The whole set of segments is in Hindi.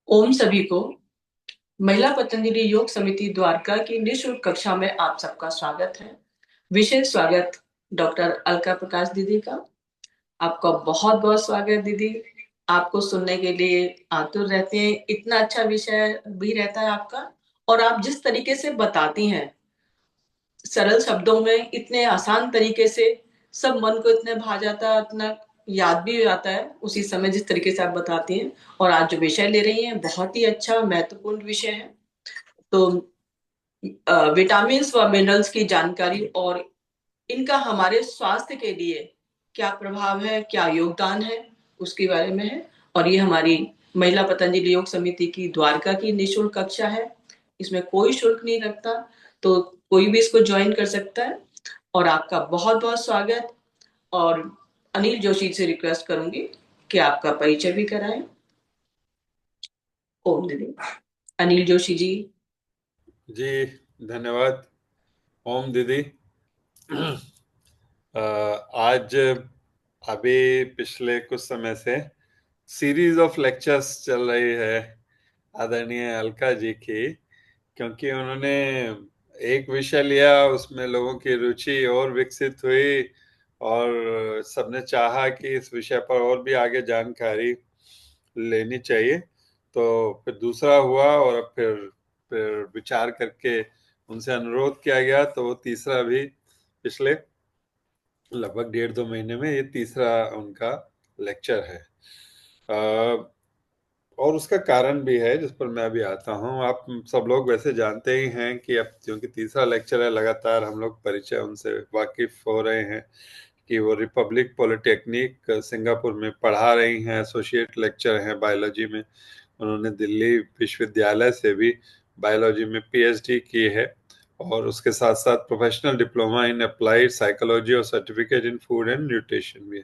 ओम सभी को महिला पतंजलि योग समिति द्वारका की निःशुल्क कक्षा में आप सबका स्वागत है। विशेष स्वागत डॉक्टर अलका प्रकाश दीदी का। आपका बहुत बहुत स्वागत दीदी। आपको सुनने के लिए आतुर रहते हैं। इतना अच्छा विषय भी रहता है आपका, और आप जिस तरीके से बताती हैं सरल शब्दों में, इतने आसान तरीके से, सब मन को इतने भा जाता है, इतना याद भी हो जाता है उसी समय जिस तरीके से आप बताती हैं। और आज जो विषय ले रही हैं बहुत ही अच्छा महत्वपूर्ण विषय है। तो विटामिन व मिनरल्स की जानकारी और इनका हमारे स्वास्थ्य के लिए क्या प्रभाव है, क्या योगदान है, उसके बारे में है। और ये हमारी महिला पतंजलि योग समिति की द्वारका की निःशुल्क कक्षा है। इसमें कोई शुल्क नहीं लगता, तो कोई भी इसको ज्वाइन कर सकता है। और आपका बहुत बहुत स्वागत। और अनिल जोशी से रिक्वेस्ट करूंगी कि आपका परिचय भी कराएं। ओम दीदी। अनिल जोशी जी। जी, धन्यवाद। ओम दीदी। आज अभी पिछले कुछ समय से सीरीज ऑफ लेक्चर्स चल रही है आदरणीय अलका जी की, क्योंकि उन्होंने एक विषय लिया, उसमें लोगों की रुचि और विकसित हुई और सबने चाहा कि इस विषय पर और भी आगे जानकारी लेनी चाहिए। तो फिर दूसरा हुआ और अब फिर विचार करके उनसे अनुरोध किया गया, तो वो तीसरा भी पिछले लगभग 1.5-2 महीने में ये तीसरा उनका लेक्चर है। और उसका कारण भी है जिस पर मैं अभी आता हूँ। आप सब लोग वैसे जानते ही हैं कि अब क्योंकि तीसरा लेक्चर है, लगातार हम लोग परिचय उनसे वाकिफ हो रहे हैं कि वो रिपब्लिक पॉलिटेक्निक सिंगापुर में पढ़ा रही हैं, एसोसिएट लेक्चर हैं बायोलॉजी में। उन्होंने दिल्ली विश्वविद्यालय से भी बायोलॉजी में पीएचडी की है और उसके साथ साथ professional diploma in applied psychology और certificate in food and nutrition भी है।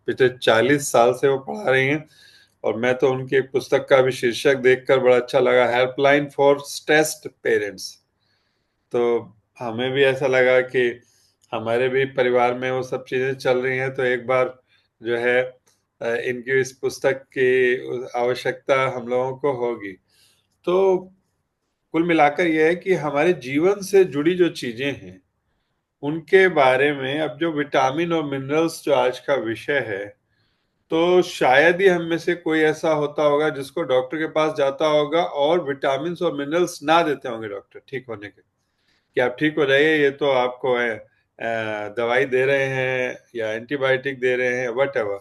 पिछले 40 साल से वो पढ़ा रही हैं। और मैं तो उनकी एक पुस्तक का भी शीर्षक देखकर बड़ा अच्छा लगा, हेल्पलाइन फॉर स्ट्रेस्ड पेरेंट्स। तो हमें भी ऐसा लगा कि हमारे भी परिवार में वो सब चीजें चल रही हैं, तो एक बार जो है इनकी इस पुस्तक की आवश्यकता हम लोगों को होगी। तो कुल मिलाकर यह है कि हमारे जीवन से जुड़ी जो चीजें हैं उनके बारे में, अब जो विटामिन और मिनरल्स जो आज का विषय है, तो शायद ही हम में से कोई ऐसा होता होगा जिसको डॉक्टर के पास जाता होगा और विटामिन और मिनरल्स ना देते होंगे डॉक्टर ठीक होने के, कि आप ठीक हो जाइए, ये तो आपको है दवाई दे रहे हैं या एंटीबायोटिक दे रहे हैं, वट एवर।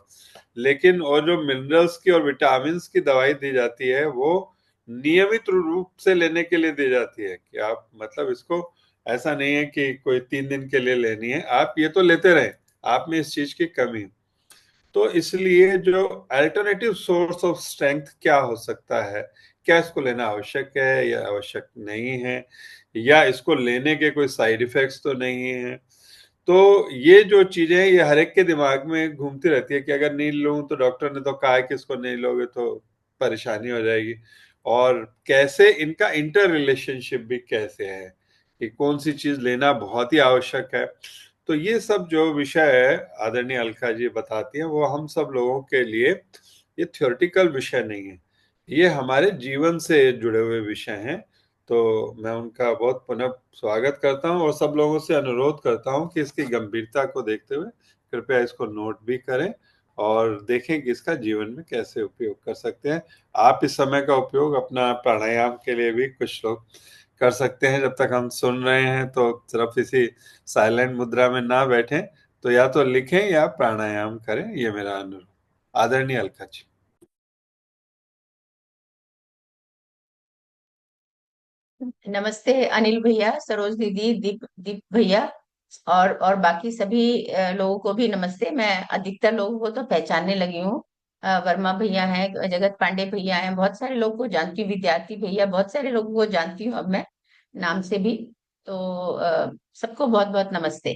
लेकिन और जो मिनरल्स की और विटामिन की दवाई दी जाती है वो नियमित रूप से लेने के लिए दी जाती है, कि आप मतलब इसको ऐसा नहीं है कि कोई 3 दिन के लिए लेनी है, आप ये तो लेते रहें, आप में इस चीज की कमी है। तो इसलिए जो अल्टरनेटिव सोर्स ऑफ स्ट्रेंथ क्या हो सकता है, क्या इसको लेना आवश्यक है या आवश्यक नहीं है, या इसको लेने के कोई साइड इफेक्ट्स तो नहीं है। तो ये जो चीजें हैं ये हर एक के दिमाग में घूमती रहती है कि अगर नहीं लूं तो डॉक्टर ने तो कहा है कि इसको नहीं लोगे तो परेशानी हो जाएगी। और कैसे इनका इंटर रिलेशनशिप भी कैसे है, कि कौन सी चीज लेना बहुत ही आवश्यक है। तो ये सब जो विषय है आदरणीय अलका जी बताती हैं, वो हम सब लोगों के लिए ये थ्योरेटिकल विषय नहीं है, ये हमारे जीवन से जुड़े हुए विषय हैं। तो मैं उनका बहुत पुनः स्वागत करता हूं और सब लोगों से अनुरोध करता हूं कि इसकी गंभीरता को देखते हुए कृपया इसको नोट भी करें और देखें कि इसका जीवन में कैसे उपयोग कर सकते हैं। आप इस समय का उपयोग अपना प्राणायाम के लिए भी कुछ लोग कर सकते हैं। जब तक हम सुन रहे हैं तो सिर्फ इसी साइलेंट मुद्रा में ना बैठें, तो या तो लिखें या प्राणायाम करें, ये मेरा अनुरोध। आदरणीय अलका जी। नमस्ते अनिल भैया, सरोज दीदी, दीप दीप भैया, और बाकी सभी लोगों को भी नमस्ते। मैं अधिकतर लोगों को तो पहचानने लगी हूँ। वर्मा भैया हैं, जगत पांडे भैया हैं, बहुत सारे लोगों को जानती हूँ, विद्यार्थी भैया, बहुत सारे लोगों को जानती हूँ अब मैं नाम से भी। तो सबको बहुत बहुत नमस्ते।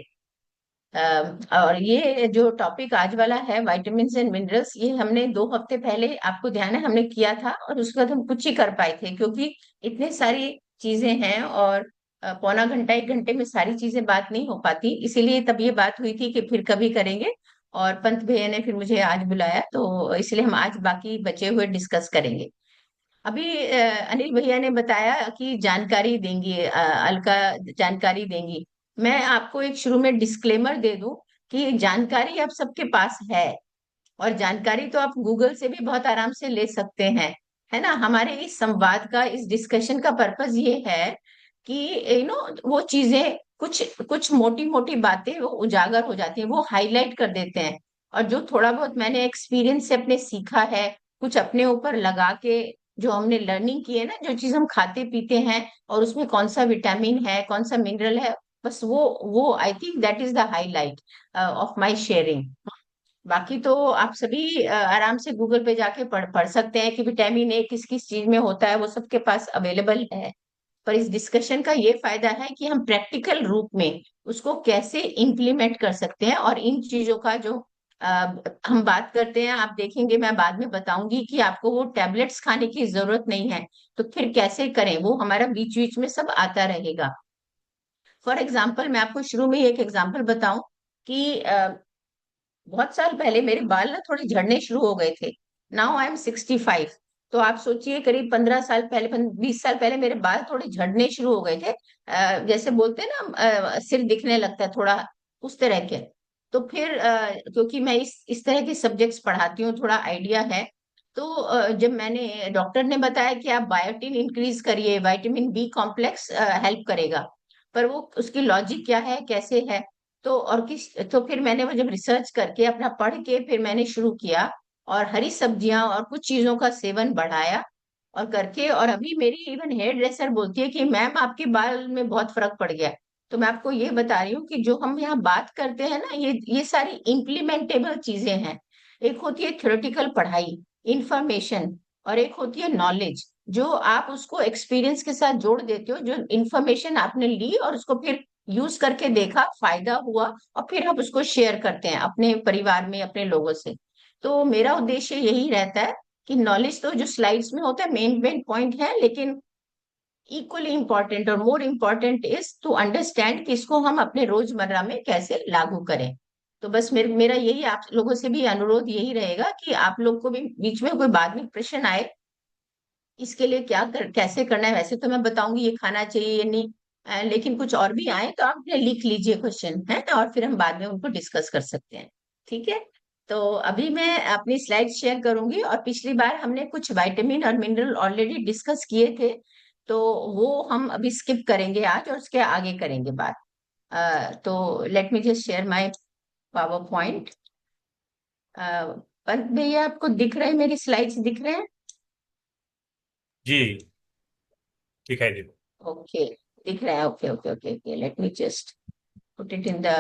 और ये जो टॉपिक आज वाला है, विटामिन्स एंड मिनरल्स, ये हमने 2 हफ्ते पहले, आपको ध्यान है, हमने किया था, और उसके बाद हम कुछ ही कर पाए थे क्योंकि इतनी सारी चीजें हैं, और पौना घंटा 1 घंटे में सारी चीजें बात नहीं हो पाती, इसीलिए तब ये बात हुई थी कि फिर कभी करेंगे। और पंत भैया ने फिर मुझे आज बुलाया, तो इसलिए हम आज बाकी बचे हुए डिस्कस करेंगे। अभी अनिल भैया ने बताया कि जानकारी देंगी, अलका जानकारी देंगी। मैं आपको एक शुरू में डिस्क्लेमर दे दूं कि जानकारी आप सबके पास है, और जानकारी तो आप गूगल से भी बहुत आराम से ले सकते हैं, है ना। हमारे इस संवाद का, इस डिस्कशन का पर्पस ये है कि वो चीजें, कुछ कुछ मोटी मोटी बातें वो उजागर हो जाती हैं, वो हाईलाइट कर देते हैं। और जो थोड़ा बहुत मैंने एक्सपीरियंस से अपने सीखा है, कुछ अपने ऊपर लगा के, जो हमने लर्निंग की है ना, जो चीज हम खाते पीते हैं और उसमें कौन सा विटामिन है, कौन सा मिनरल है, बस वो I think that is the highlight of my sharing. बाकी तो आप सभी आराम से गूगल पे जाके पढ़ सकते हैं कि विटामिन ए किस किस चीज में होता है, वो सबके पास अवेलेबल है। पर इस डिस्कशन का ये फायदा है कि हम प्रैक्टिकल रूप में उसको कैसे इम्प्लीमेंट कर सकते हैं, और इन चीजों का जो हम बात करते हैं, आप देखेंगे, मैं बाद में बताऊंगी कि आपको वो टैबलेट्स खाने की जरूरत नहीं है, तो फिर कैसे करें, वो हमारा बीच बीच में सब आता रहेगा। फॉर एग्जाम्पल, मैं आपको शुरू में ही एक एग्जाम्पल बताऊं कि बहुत साल पहले मेरे बाल ना थोड़े झड़ने शुरू हो गए थे। Now I am 65। तो आप सोचिए, करीब 15 साल पहले, 20 साल पहले मेरे बाल थोड़े झड़ने शुरू हो गए थे। जैसे बोलते हैं ना, सिर दिखने लगता है थोड़ा, उस तरह के। तो फिर क्योंकि मैं इस तरह के सब्जेक्ट्स पढ़ाती हूँ, थोड़ा आइडिया है। तो जब मैंने, डॉक्टर ने बताया कि आप बायोटिन इंक्रीज करिए, विटामिन बी कॉम्प्लेक्स हेल्प करेगा। पर वो उसकी लॉजिक क्या है, कैसे है, तो और किस, तो फिर मैंने वो जब रिसर्च करके अपना पढ़ के फिर मैंने शुरू किया, और हरी सब्जियां और कुछ चीजों का सेवन बढ़ाया और करके, और अभी मेरी इवन हेयर ड्रेसर बोलती है कि मैम आपके बाल में बहुत फर्क पड़ गया है। तो मैं आपको ये बता रही हूँ कि जो हम यहाँ बात करते हैं ना, ये सारी इम्प्लीमेंटेबल चीजें हैं। एक होती है थ्योरेटिकल पढ़ाई, इंफॉर्मेशन, और एक होती है नॉलेज, जो आप उसको एक्सपीरियंस के साथ जोड़ देते हो, जो इंफॉर्मेशन आपने ली और उसको फिर यूज करके देखा, फायदा हुआ, और फिर आप उसको शेयर करते हैं अपने परिवार में, अपने लोगों से। तो मेरा उद्देश्य यही रहता है कि नॉलेज तो जो स्लाइड्स में होता है मेन मेन पॉइंट है, लेकिन इक्वली इंपॉर्टेंट और more important is to understand कि इसको हम अपने रोजमर्रा में कैसे लागू करें। तो बस मेरा यही आप लोगों से भी अनुरोध यही रहेगा कि आप लोग को भी बीच में कोई बाद में प्रश्न आए, इसके लिए कैसे करना है, वैसे तो मैं बताऊंगी ये खाना चाहिए या नहीं, लेकिन कुछ और भी आए तो आप लिख लीजिए क्वेश्चन, है ना, और फिर हम बाद में उनको डिस्कस कर सकते हैं। ठीक है। तो अभी मैं अपनी स्लाइड शेयर करूंगी, और पिछली बार हमने कुछ विटामिन और मिनरल ऑलरेडी डिस्कस किए थे, तो वो हम अभी स्किप करेंगे आज, और उसके आगे करेंगे बात। तो let me just share my power point. Pant भैया, आपको दिख रहे हैं, मेरी स्लाइड्स दिख रहे हैं? जी, दिखाई दे। ओके, दिख रहा है। Okay okay okay okay, let me just put it in the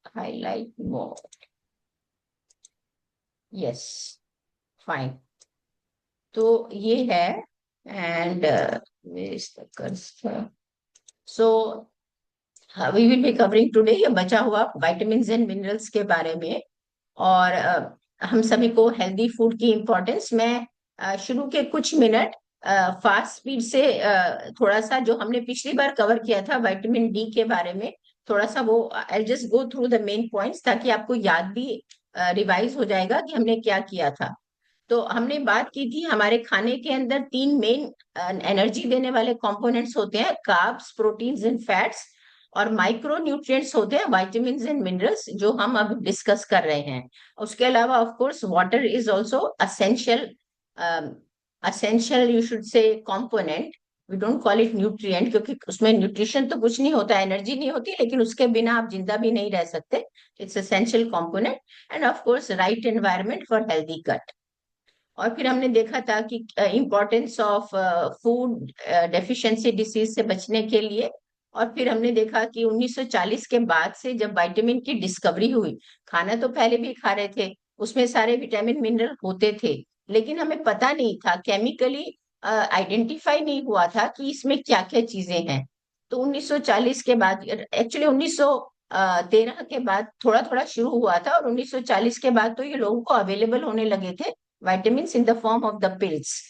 highlight mode. Yes, fine. तो ये है, and where is the cursor? So we will be covering today ये बचा हुआ vitamins and minerals के बारे में, और हम सभी को हेल्दी फूड की इम्पोर्टेंस, मैं शुरू के कुछ मिनट फास्ट स्पीड से थोड़ा सा जो हमने पिछली बार कवर किया था विटामिन डी के बारे में, थोड़ा सा वो I just go through the main points, ताकि आपको याद भी रिवाइज हो जाएगा कि हमने क्या किया था। तो हमने बात की थी, हमारे खाने के अंदर तीन मेन एनर्जी देने वाले कंपोनेंट्स होते हैं, कार्ब्स, प्रोटीन्स एंड फैट्स, और माइक्रो न्यूट्रिएंट्स होते हैं, विटामिन्स एंड मिनरल्स, जो हम अब डिस्कस कर रहे हैं। उसके अलावा of course water is also essential, essential you should say component. We don't call it nutrient, क्योंकि उसमें न्यूट्रिशन तो कुछ नहीं होता, एनर्जी नहीं होती, लेकिन उसके बिना आप जिंदा भी नहीं रह सकते। It's essential component. And of course right environment for healthy gut. और फिर हमने देखा था कि importance of food deficiency disease से बचने के लिए। और फिर हमने देखा कि 1940 के बाद से जब विटामिन की डिस्कवरी हुई, खाना तो पहले भी खा रहे थे, उसमें सारे विटामिन मिनरल होते थे, लेकिन हमें पता नहीं था, केमिकली आइडेंटिफाई नहीं हुआ था कि इसमें क्या क्या चीजें हैं। तो 1940 के बाद, एक्चुअली 1913 के बाद थोड़ा थोड़ा शुरू हुआ था, और 1940 के बाद तो ये लोगों को अवेलेबल होने लगे थे vitamin in the form of the pills.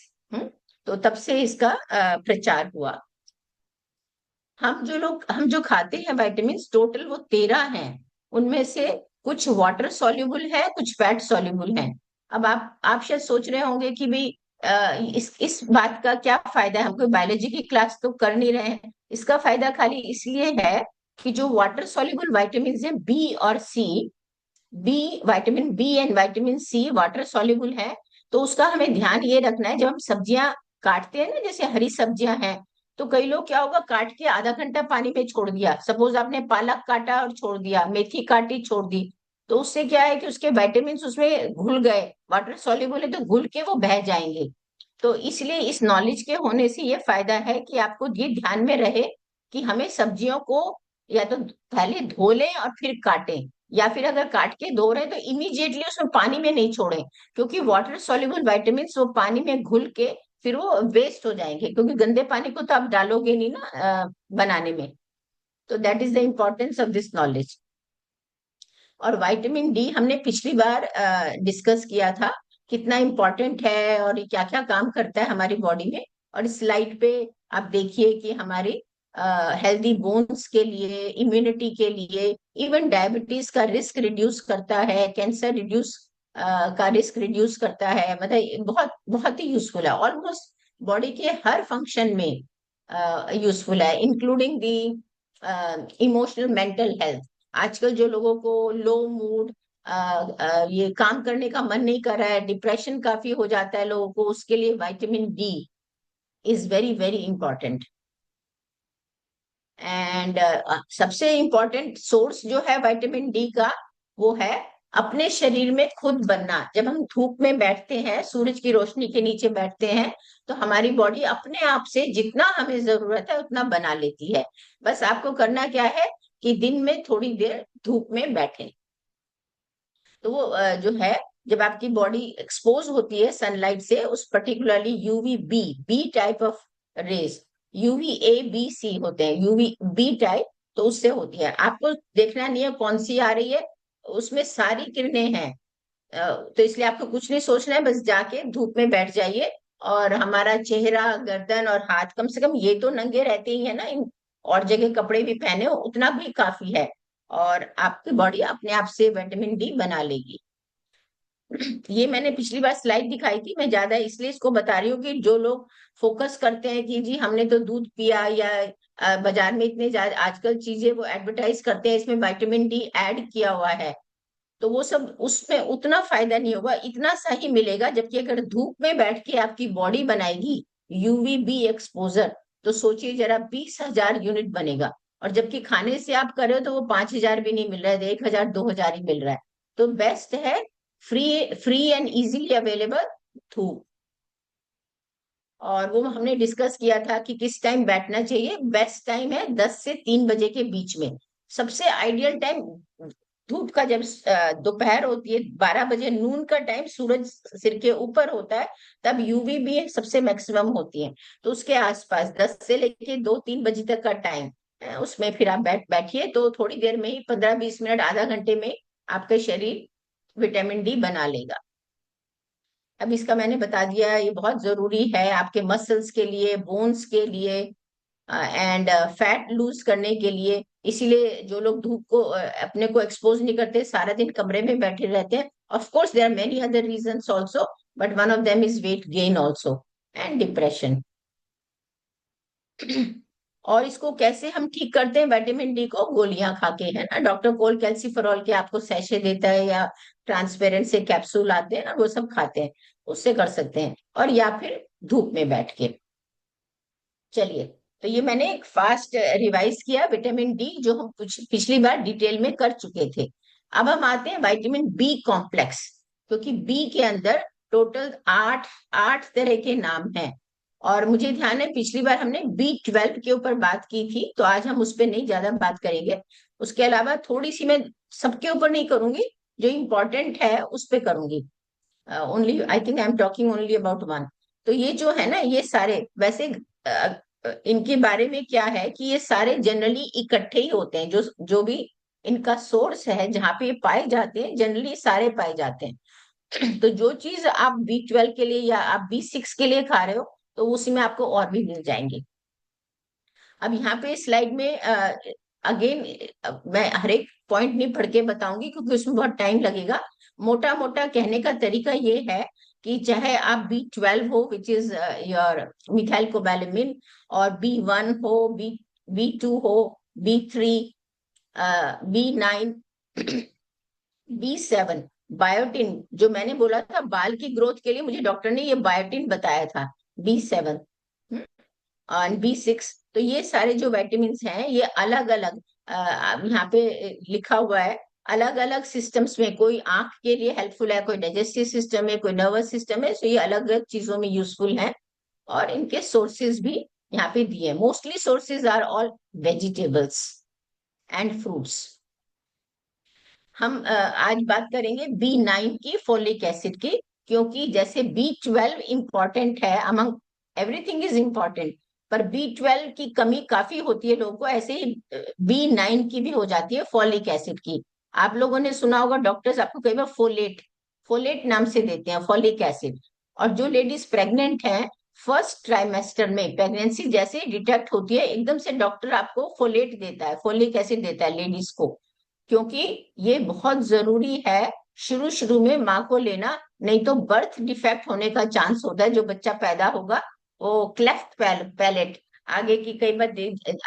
तो तब से इसका प्रचार हुआ। हम जो खाते हैं विटामिन, टोटल वो 13 हैं। उनमें से कुछ वाटर सॉल्युबल है, कुछ फैट सॉल्युबल है। अब आप शायद सोच रहे होंगे कि भाई इस बात का क्या फायदा है? हम कोई बायोलॉजी की क्लास तो कर नहीं रहे हैं। इसका फायदा खाली इसलिए है कि जो वाटर सॉल्युबल वाइटामिन है बी और C, vitamin B and vitamin C water soluble है। तो उसका हमें ध्यान ये रखना है, जब हम सब्जियां काटते हैं ना, जैसे हरी सब्जियां हैं, तो कई लोग क्या होगा, काट के आधा घंटा पानी में छोड़ दिया। सपोज आपने पालक काटा और छोड़ दिया, मेथी काटी छोड़ दी, तो उससे क्या है कि उसके विटामिन उसमें घुल गए, वाटर सॉल्युबल है तो घुल के वो बह जाएंगे। तो इसलिए इस नॉलेज के होने से ये फायदा है कि आपको ये ध्यान में रहे कि हमें सब्जियों को या तो पहले धो लें और फिर काटें, या फिर अगर काट के धो रहे हैं तो इमीडिएटली उसमें पानी में नहीं छोड़ें, क्योंकि वाटर सॉल्युबल वाइटामिन वो पानी में घुल के फिर वो वेस्ट हो जाएंगे, क्योंकि गंदे पानी को तो आप डालोगे नहीं ना बनाने में। तो that is the importance of this knowledge. और विटामिन डी हमने पिछली बार डिस्कस किया था, कितना इम्पोर्टेंट है और ये क्या क्या काम करता है हमारी बॉडी में। और इस स्लाइड पे आप देखिए कि हमारे हेल्दी बोन्स के लिए, इम्यूनिटी के लिए, इवन डायबिटीज का रिस्क रिड्यूस करता है, कैंसर रिड्यूस का रिस्क रिड्यूस करता है। मतलब ये बहुत बहुत ही यूजफुल है, ऑलमोस्ट बॉडी के हर फंक्शन में यूजफुल है, including the emotional mental health. आजकल जो लोगों को लो मूड, ये काम करने का मन नहीं कर रहा है, डिप्रेशन काफी हो जाता है लोगों को, उसके लिए vitamin D is very very important. And सबसे इंपॉर्टेंट सोर्स जो है विटामिन डी का, वो है अपने शरीर में खुद बनना। जब हम धूप में बैठते हैं, सूरज की रोशनी के नीचे बैठते हैं, तो हमारी बॉडी अपने आप से जितना हमें जरूरत है उतना बना लेती है। बस आपको करना क्या है कि दिन में थोड़ी देर धूप में बैठे। तो वो जो है, जब आपकी बॉडी एक्सपोज होती है सनलाइट से, उस particularly UV B, B type of rays, UV A B C होते हैं, यूवी बी टाइप, तो उससे होती है। आपको देखना नहीं है कौन सी आ रही है, उसमें सारी किरणें हैं। तो इसलिए आपको कुछ नहीं सोचना है, बस जाके धूप में बैठ जाइए। और हमारा चेहरा, गर्दन और हाथ कम से कम ये तो नंगे रहते ही है ना, इन और जगह कपड़े भी पहने हो उतना भी काफी है, और आपकी बॉडी अपने आप से विटामिन डी बना लेगी। ये मैंने पिछली बार स्लाइड दिखाई थी, मैं ज्यादा इसलिए इसको बता रही हूँ कि जो लोग फोकस करते हैं कि जी हमने तो दूध पिया, या बाजार में इतने ज्यादा आजकल चीजें वो एडवर्टाइज करते हैं इसमें विटामिन डी ऐड किया हुआ है, तो वो सब उसमें उतना फायदा नहीं होगा, इतना सही मिलेगा। जबकि अगर धूप में बैठ के आपकी बॉडी बनाएगी यूवी बी एक्सपोजर, तो सोचिए जरा 20,000 यूनिट बनेगा। और जबकि खाने से आप कर रहे हो तो वो 5,000 भी नहीं मिल रहा है, 1,000 2,000 ही मिल रहा है। तो बेस्ट है free, free and easily available धूप। और वो हमने डिस्कस किया था कि किस टाइम बैठना चाहिए। बेस्ट टाइम है 10 से 3 बजे के बीच में। सबसे आइडियल टाइम धूप का जब दोपहर होती है 12 बजे, नून का टाइम, सूरज सिर के ऊपर होता है, तब यूवी भी सबसे मैक्सिमम होती है। तो उसके आसपास 10 से लेके 2-3 बजे तक का टाइम, उसमें फिर आप बैठिए, तो थोड़ी देर में ही 15-20 मिनट, आधा घंटे में आपका शरीर विटामिन डी बना लेगा। अब इसका मैंने बता दिया, ये बहुत जरूरी है आपके मसल्स के लिए, बोन्स के लिए, एंड फैट लूज करने के लिए। इसीलिए जो लोग धूप को अपने को एक्सपोज नहीं करते, सारा दिन कमरे में बैठे रहते हैं, of course there are many other reasons also, but one of them is weight gain also and depression. और इसको कैसे हम ठीक करते हैं विटामिन डी को? गोलियां खा के, है ना। डॉक्टर कोल कैल्सिफेरॉल के आपको सैशे देता है, या ट्रांसपेरेंट से कैप्सूल आते हैं ना, वो सब खाते हैं, उससे कर सकते हैं। और या फिर धूप में बैठ के। चलिए, तो ये मैंने एक फास्ट रिवाइज किया विटामिन डी, जो हम पिछली बार डिटेल में कर चुके थे। अब हम आते हैं विटामिन बी कॉम्प्लेक्स, क्योंकि बी के अंदर टोटल 8 तरह के नाम हैं। और मुझे ध्यान है पिछली बार हमने B12 के ऊपर बात की थी, तो आज हम उस पर नहीं ज्यादा बात करेंगे। उसके अलावा थोड़ी सी मैं सबके ऊपर नहीं करूंगी, जो इम्पोर्टेंट है उस पर करूंगी। Only I think I am talking only about one. तो ये जो है ना, ये सारे वैसे इनके बारे में क्या है कि ये सारे जनरली इकट्ठे ही होते हैं, जो जो भी इनका सोर्स है, जहाँ पे ये पाए जाते हैं, जनरली सारे पाए जाते हैं। तो जो चीज आप B12 के लिए या आप B6 के लिए खा रहे हो, तो उसी में आपको और भी मिल जाएंगे। अब यहाँ पे स्लाइड में अगेन मैं हर एक पॉइंट नहीं पढ़ के बताऊंगी, क्योंकि उसमें बहुत टाइम लगेगा। मोटा मोटा कहने का तरीका ये है कि चाहे आप B12 हो विच इज योर मिथाइल कोबैलेमिन, और B1 हो, B2 हो, B3, B9, B7, बायोटिन, जो मैंने बोला था बाल की ग्रोथ के लिए, मुझे डॉक्टर ने ये बायोटिन बताया था, B7 और B6। तो ये सारे जो विटामिन हैं ये अलग अलग यहाँ पे लिखा हुआ है, अलग अलग सिस्टम्स में, कोई आंख के लिए हेल्पफुल है, कोई डाइजेस्टिव सिस्टम है, कोई नर्वस सिस्टम है, तो ये अलग अलग चीजों में यूजफुल है। और इनके सोर्सेज भी यहाँ पे दिए, mostly sources are all vegetables and fruits. हम आज बात करेंगे B9 की, फोलिक एसिड की, क्योंकि जैसे B12 इंपॉर्टेंट है, अमंग एवरीथिंग इज इंपॉर्टेंट, पर B12 की कमी काफी होती है लोगों को, ऐसे ही B9 की भी हो जाती है, फोलिक एसिड की। आप लोगों ने सुना होगा, डॉक्टर्स आपको कई बार फोलेट फोलेट नाम से देते हैं, फोलिक एसिड। और जो लेडीज प्रेग्नेंट हैं, फर्स्ट ट्राइमेस्टर में प्रेगनेंसी जैसे डिटेक्ट होती है, एकदम से डॉक्टर आपको फोलेट देता है, फोलिक एसिड देता है लेडीज को, क्योंकि ये बहुत जरूरी है शुरू शुरू में माँ को लेना, नहीं तो बर्थ डिफेक्ट होने का चांस होता है। जो बच्चा पैदा होगा वो क्लेफ्ट पैलेट, आगे की कई बार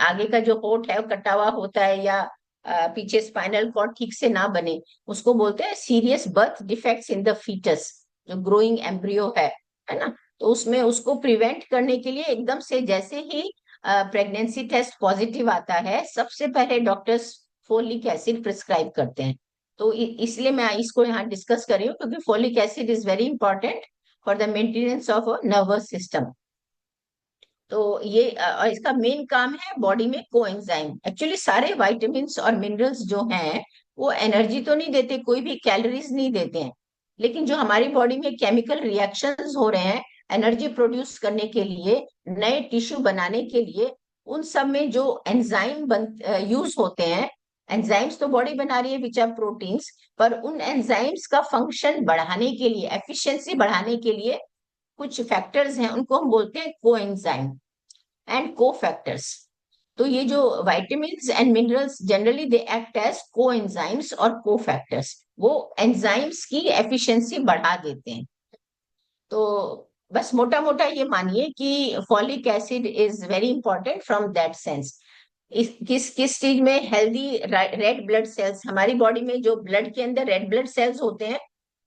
आगे का जो होठ है वो कटा हुआ होता है, या पीछे स्पाइनल कॉर्ड ठीक से ना बने, उसको बोलते हैं serious birth defects in the foetus, जो ग्रोइंग एम्ब्रियो है ना। तो उसमें उसको प्रिवेंट करने के लिए एकदम से जैसे ही प्रेगनेंसी टेस्ट पॉजिटिव आता है, सबसे पहले डॉक्टर्स फोलिक एसिड प्रिस्क्राइब करते हैं। तो इसलिए मैं इसको यहाँ डिस्कस कर रही हूँ, क्योंकि folic acid is very important for the maintenance of nervous system. तो ये और इसका मेन काम है बॉडी में कोएंजाइम। एक्चुअली सारे वाइटामिन्स और मिनरल्स जो हैं वो एनर्जी तो नहीं देते, कोई भी कैलोरीज नहीं देते हैं, लेकिन जो हमारी बॉडी में केमिकल रिएक्शंस हो रहे हैं एनर्जी प्रोड्यूस करने के लिए, नए टिश्यू बनाने के लिए, उन सब में जो एंजाइम यूज होते हैं, एंजाइम्स तो बॉडी बना रही है विच आर प्रोटीन्स, पर उन एंजाइम्स का फंक्शन बढ़ाने के लिए, एफिशिएंसी बढ़ाने के लिए कुछ फैक्टर्स हैं, उनको हम बोलते हैं कोएंजाइम एंड कोफैक्टर्स। तो ये जो vitamins and minerals generally they act as coenzymes और कोफैक्टर्स, वो एंजाइम्स की एफिशिएंसी बढ़ा देते हैं। तो बस मोटा मोटा ये मानिए कि folic acid is very important from that sense. किस किस चीज में, हेल्दी रेड ब्लड सेल्स, हमारी बॉडी में जो ब्लड के अंदर रेड ब्लड सेल्स होते हैं,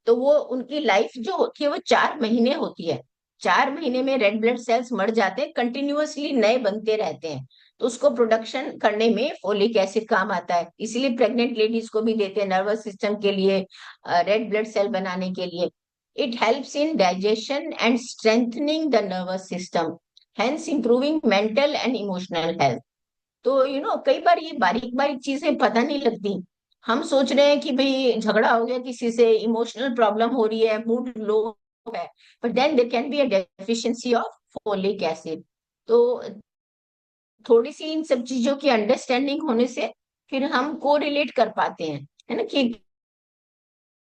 तो वो उनकी लाइफ जो होती है वो 4 महीने होती है। 4 महीने में रेड ब्लड सेल्स मर जाते हैं, कंटिन्यूअसली नए बनते रहते हैं। तो उसको प्रोडक्शन करने में फोलिक एसिड काम आता है, इसीलिए प्रेग्नेंट लेडीज को भी देते हैं, नर्वस सिस्टम के लिए, रेड ब्लड सेल बनाने के लिए। It helps in digestion and strengthening the nervous system, hence improving mental and emotional health. तो कई बार ये बारीक बारीक चीजें पता नहीं लगती, हम सोच रहे हैं कि भाई झगड़ा हो गया किसी से, इमोशनल प्रॉब्लम हो रही है, मूड लो है, but then there can be a deficiency of folic acid. तो थोड़ी सी इन सब चीजों की अंडरस्टैंडिंग होने से फिर हम को रिलेट कर पाते हैं, है ना, कि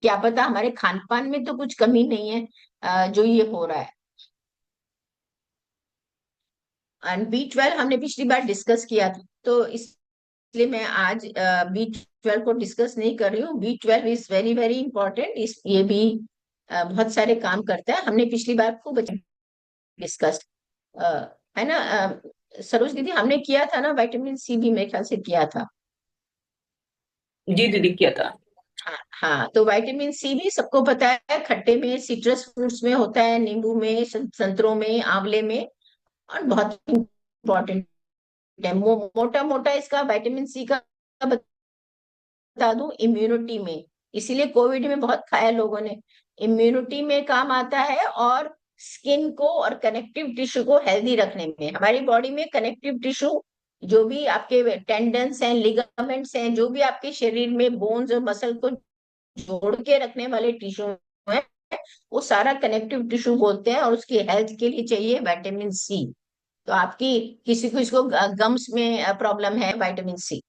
क्या पता हमारे खान पान में तो कुछ कमी नहीं है जो ये हो रहा है। एंड B12 हमने पिछली बार डिस्कस किया था, तो इसलिए मैं आज B12 को डिस्कस नहीं कर रही हूँ। B12 is very very important, इस ये भी बहुत सारे काम करता है, हमने पिछली बार खूब डिस्कस, है ना। सरोज दीदी, हमने किया था ना विटामिन C भी, मेरे ख्याल से किया था। जी दीदी, किया था। हाँ, तो विटामिन C भी सबको पता है, खट्टे में, सिट्रस फ्रूट्स में होता है, नींबू में, संतरों में, आंवले में, और बहुत इंपॉर्टेंट है। मोटा मोटा इसका विटामिन C का बता दूं, इम्यूनिटी में, इसीलिए कोविड में बहुत खाया लोगों ने, इम्यूनिटी में काम आता है, और स्किन को और कनेक्टिव टिश्यू को हेल्दी रखने में। हमारी बॉडी में कनेक्टिव टिश्यू, जो भी आपके टेंडन्स हैं, लिगामेंट्स हैं, जो भी आपके शरीर में बोन्स और मसल को जोड़ के रखने वाले टिश्यू है, वो सारा कनेक्टिव टिश्यू बोलते हैं, और उसकी हेल्थ के लिए चाहिए विटामिन C। तो आपकी किसी को इसको गम्स में प्रॉब्लम है, विटामिन C।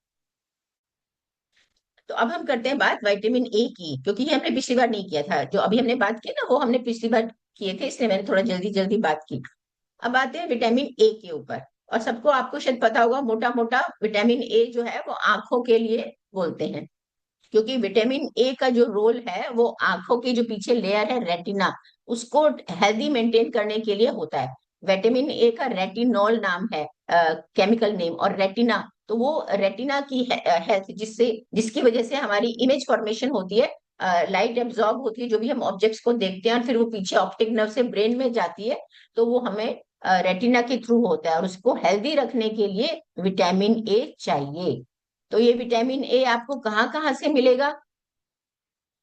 तो अब हम करते हैं बात विटामिन A की, क्योंकि ये हमने पिछली बार नहीं किया था, जो अभी हमने बात की ना वो हमने पिछली बार किए थे, इसलिए मैंने थोड़ा जल्दी जल्दी बात की। अब आते हैं विटामिन A के ऊपर। और सबको, आपको शायद पता होगा, मोटा मोटा विटामिन A जो है वो आंखों के लिए बोलते हैं, क्योंकि विटामिन A का जो रोल है वो आंखों की जो पीछे लेयर है रेटिना, उसको हेल्दी मेंटेन करने के लिए होता है। विटामिन ए का रेटिनॉल नाम है केमिकल नेम, और रेटिना, तो वो रेटिना की हेल्थ, जिसकी वजह से हमारी इमेज फॉर्मेशन होती है, लाइट एब्जॉर्ब होती है, जो भी हम ऑब्जेक्ट्स को देखते हैं, और फिर वो पीछे ऑप्टिक नर्व से ब्रेन में जाती है, तो वो हमें रेटिना के थ्रू होता है, और उसको हेल्दी रखने के लिए विटामिन ए चाहिए। तो ये विटामिन ए आपको कहाँ कहाँ से मिलेगा?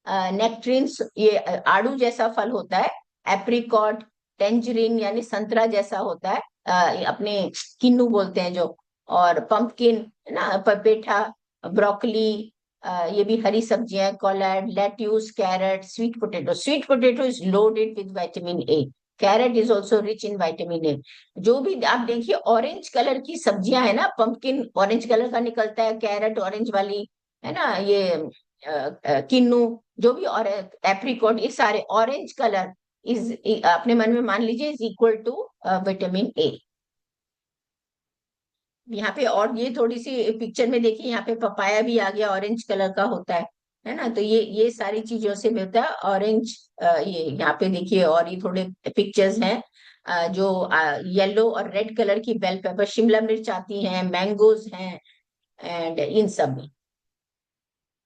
नेक्ट्रीन्स, ये आड़ू जैसा फल होता है, एप्रिकॉट, टेंजरीन यानी संतरा जैसा होता है, ये अपने किन्नू बोलते हैं जो, और पंपकिन है ना, पपेटा, ब्रोकली, ये भी हरी सब्जियां, collard, lettuce, carrot, sweet potato. Sweet potato is loaded with vitamin A. Carrot is also rich in vitamin A. जो भी आप देखिए ऑरेंज कलर की सब्जियां है ना, पंपकिन ऑरेंज कलर का निकलता है, कैरेट ऑरेंज वाली है ना, ये किन्नू, जो भी, और एप्रिकॉट, ये सारे ऑरेंज कलर इज, अपने मन में मान लीजिए, is equal to vitamin A. यहाँ पे और ये थोड़ी सी पिक्चर में देखिए, यहाँ पे पपाया भी आ गया, ऑरेंज कलर का होता है ना, तो ये सारी चीजों से मिलता है ऑरेंज। ये यहाँ पे देखिए, और ये थोड़े पिक्चर्स हैं, जो येलो और रेड कलर की बेल पेपर, शिमला मिर्च आती हैं, मैंगोज हैं, एंड इन सब में।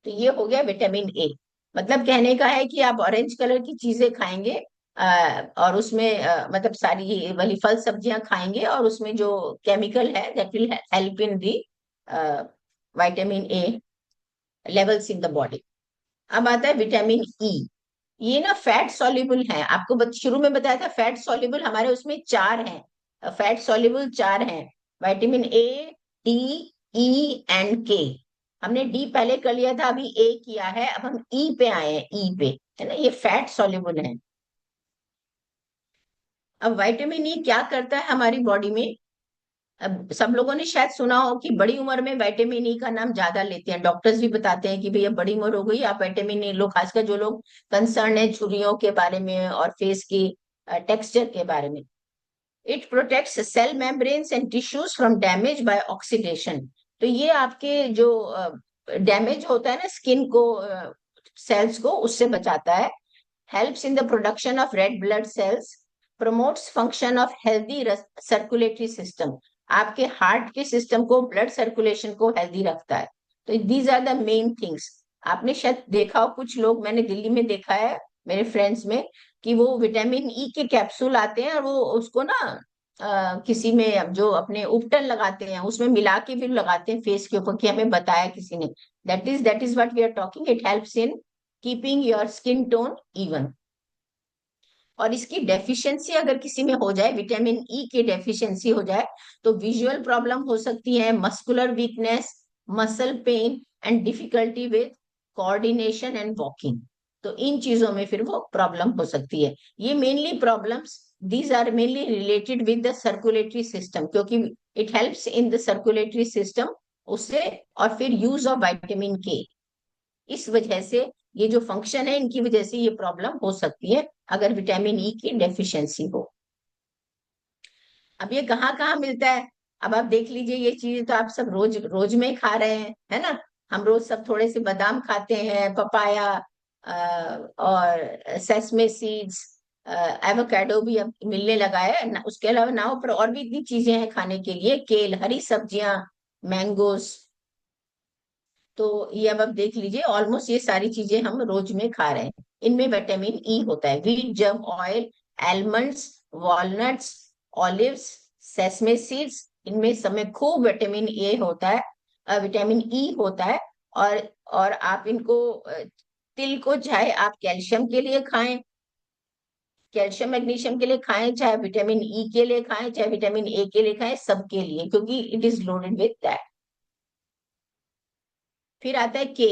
तो ये हो गया विटामिन ए। मतलब कहने का है कि आप ऑरेंज कलर की चीजें खाएंगे, और उसमें मतलब सारी ये वाली फल सब्जियां खाएंगे, और उसमें जो केमिकल है that will help in the vitamin A levels in the body. अब आता है विटामिन ई। ये ना फैट सॉल्युबल है, आपको शुरू में बताया था फैट सॉल्युबल हमारे उसमें चार हैं, फैट सॉल्युबल चार हैं, vitamin A, D, E and के। हमने डी पहले कर लिया था, अभी ए किया है, अब हम ई पे आए हैं, ई पे, है ना, ये फैट सॉल्युबल है। अब विटामिन ई क्या करता है हमारी बॉडी में? अब सब लोगों ने शायद सुना हो कि बड़ी उम्र में विटामिन ई का नाम ज्यादा लेते हैं, डॉक्टर्स भी बताते हैं कि भैया बड़ी उम्र हो गई, आप विटामिन ई लो, खासकर जो लोग कंसर्न है झुर्रियों के बारे में और फेस की टेक्सचर के बारे में। It protects cell membranes and tissues from damage by oxidation. तो ये आपके जो डैमेज होता है ना स्किन को, सेल्स को, उससे बचाता है। Helps in the production of red blood cells, promotes function of healthy circulatory system, आपके हार्ट के सिस्टम को, ब्लड सर्कुलेशन को हेल्दी रखता है। तो these are the main things. आपने शायद देखा हो, कुछ लोग, मैंने दिल्ली में देखा है मेरे फ्रेंड्स में, कि वो विटामिन ई के कैप्सूल आते हैं, और वो उसको ना किसी में जो अपने उपटन लगाते हैं उसमें मिला के फिर लगाते हैं फेस के ऊपर, कि हमें बताया किसी ने। That is what we are talking. It helps in keeping your skin tone even. और इसकी डेफिशिएंसी अगर किसी में हो जाए, विटामिन ई की डेफिशिएंसी हो जाए, तो विजुअल प्रॉब्लम हो सकती है, muscular weakness, muscle pain and difficulty with coordination and walking. तो इन चीजों में फिर वो प्रॉब्लम हो सकती है। ये mainly problems, these are mainly related with the circulatory system, क्योंकि it helps in the circulatory system उससे, और फिर यूज ऑफ विटामिन के, इस वजह से ये जो फंक्शन है इनकी वजह से ये प्रॉब्लम हो सकती है अगर विटामिन ई की डेफिशिएंसी हो। अब ये कहाँ कहाँ मिलता है? अब आप देख लीजिए, ये चीजें तो आप सब रोज रोज में खा रहे हैं, है ना। हम रोज सब थोड़े से बादाम खाते हैं, पपाया, और सेसमे सीड्स, एवोकाडो भी अब मिलने लगा है, उसके अलावा नाव पर और भी इतनी चीजें हैं खाने के लिए, केल, हरी सब्जियां, मैंगोस। तो ये अब आप देख लीजिए, ऑलमोस्ट ये सारी चीजें हम रोज में खा रहे हैं, इनमें विटामिन ई होता है। Wheat germ oil, almonds, walnuts, olives, sesame seeds, इनमें सब में खूब विटामिन ए होता है, विटामिन ई होता है। और और आप इनको, तिल को चाहे आप कैल्शियम के लिए खाएं, कैल्शियम मैग्नीशियम के लिए खाएं, चाहे विटामिन ई के लिए खाएं, चाहे विटामिन ए के लिए खाएं, सबके लिए, क्योंकि it is loaded with that. फिर आता है के।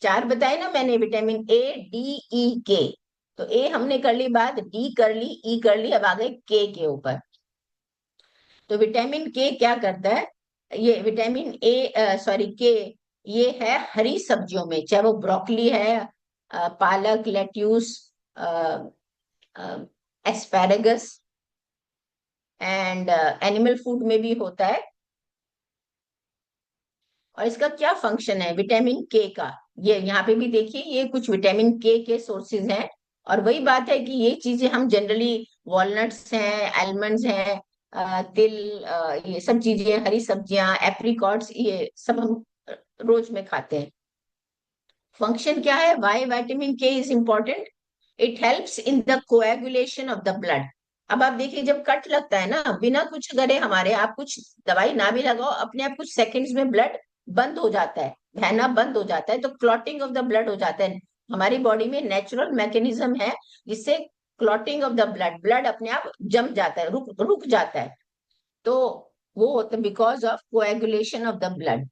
चार बताए ना मैंने, विटामिन ए, डी, ई, के। तो ए हमने कर ली बात, डी कर ली, ई कर ली, अब आ गए के ऊपर। तो विटामिन के क्या करता है? ये विटामिन ए, सॉरी, के, ये है हरी सब्जियों में, चाहे वो ब्रोकली है, पालक, lettuce, asparagus, and animal food में भी होता है। और इसका क्या फंक्शन है विटामिन के का? ये यहाँ पे भी देखिए, ये कुछ विटामिन के सोर्सेज हैं। और वही बात है कि ये चीजें हम जनरली, वॉलनट्स हैं, आलमंड्स हैं, तिल, ये सब चीजें, हरी सब्जियां, एप्रिकॉट्स, ये सब हम रोज में खाते हैं। फंक्शन क्या है, वाई विटामिन के is important? It helps in the coagulation of the blood. अब आप देखिए, जब कट लगता है ना, बिना कुछ करे हमारे, आप कुछ दवाई ना भी लगाओ, अपने आप कुछ सेकंड्स में ब्लड बंद हो जाता है, बहना बंद हो जाता है, तो क्लॉटिंग ऑफ द ब्लड हो जाता है। हमारी बॉडी में नेचुरल मैकेनिज्म है जिससे clotting of the blood, blood अपने आप जम जाता है, रुक रुक जाता है। तो वो होता है because of coagulation of the blood.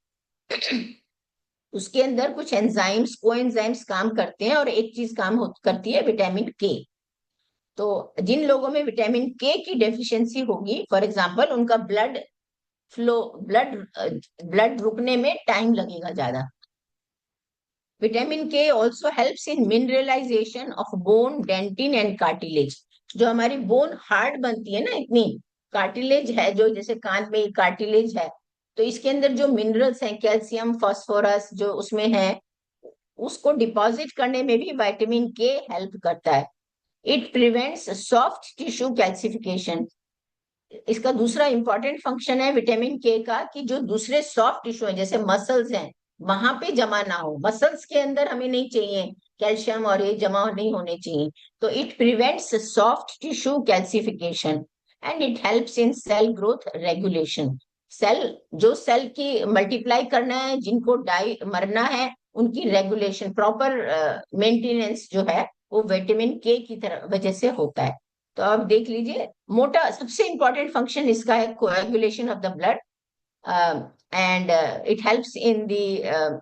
उसके अंदर कुछ एंजाइम्स, कोएंजाइम्स काम करते हैं, और एक चीज काम करती है विटामिन के। तो जिन लोगों में विटामिन के की डेफिशिएंसी होगी, फॉर एग्जांपल, उनका ब्लड फ्लो, ब्लड ब्लड रुकने में टाइम लगेगा ज्यादा। Vitamin K also helps in mineralization of bone, dentin and cartilage. जो हमारी बोन हार्ड बनती है ना, इतनी कार्टिलेज है, जो जैसे कान में कार्टिलेज है, तो इसके अंदर जो मिनरल्स हैं, कैल्शियम, फास्फोरस, जो उसमें है, उसको डिपॉजिट करने में भी विटामिन के हेल्प करता है। It prevents soft tissue calcification. इसका दूसरा इंपॉर्टेंट फंक्शन है विटामिन के का, कि जो दूसरे सॉफ्ट टिश्यू है, जैसे मसल्स हैं, वहां पे जमा ना हो। मसल्स के अंदर हमें नहीं चाहिए कैल्शियम, और ये जमा नहीं होने चाहिए। तो it prevents soft tissue calcification and it helps in cell growth regulation. Cell, जो सेल की मल्टीप्लाई करना है, जिनको डाई मरना है, उनकी रेगुलेशन, प्रॉपर मेंटेनेंस जो है, वो विटामिन के की तरह वजह से होता है। तो आप देख लीजिए, मोटा सबसे इंपॉर्टेंट फंक्शन इसका है coagulation of the blood, and it helps in the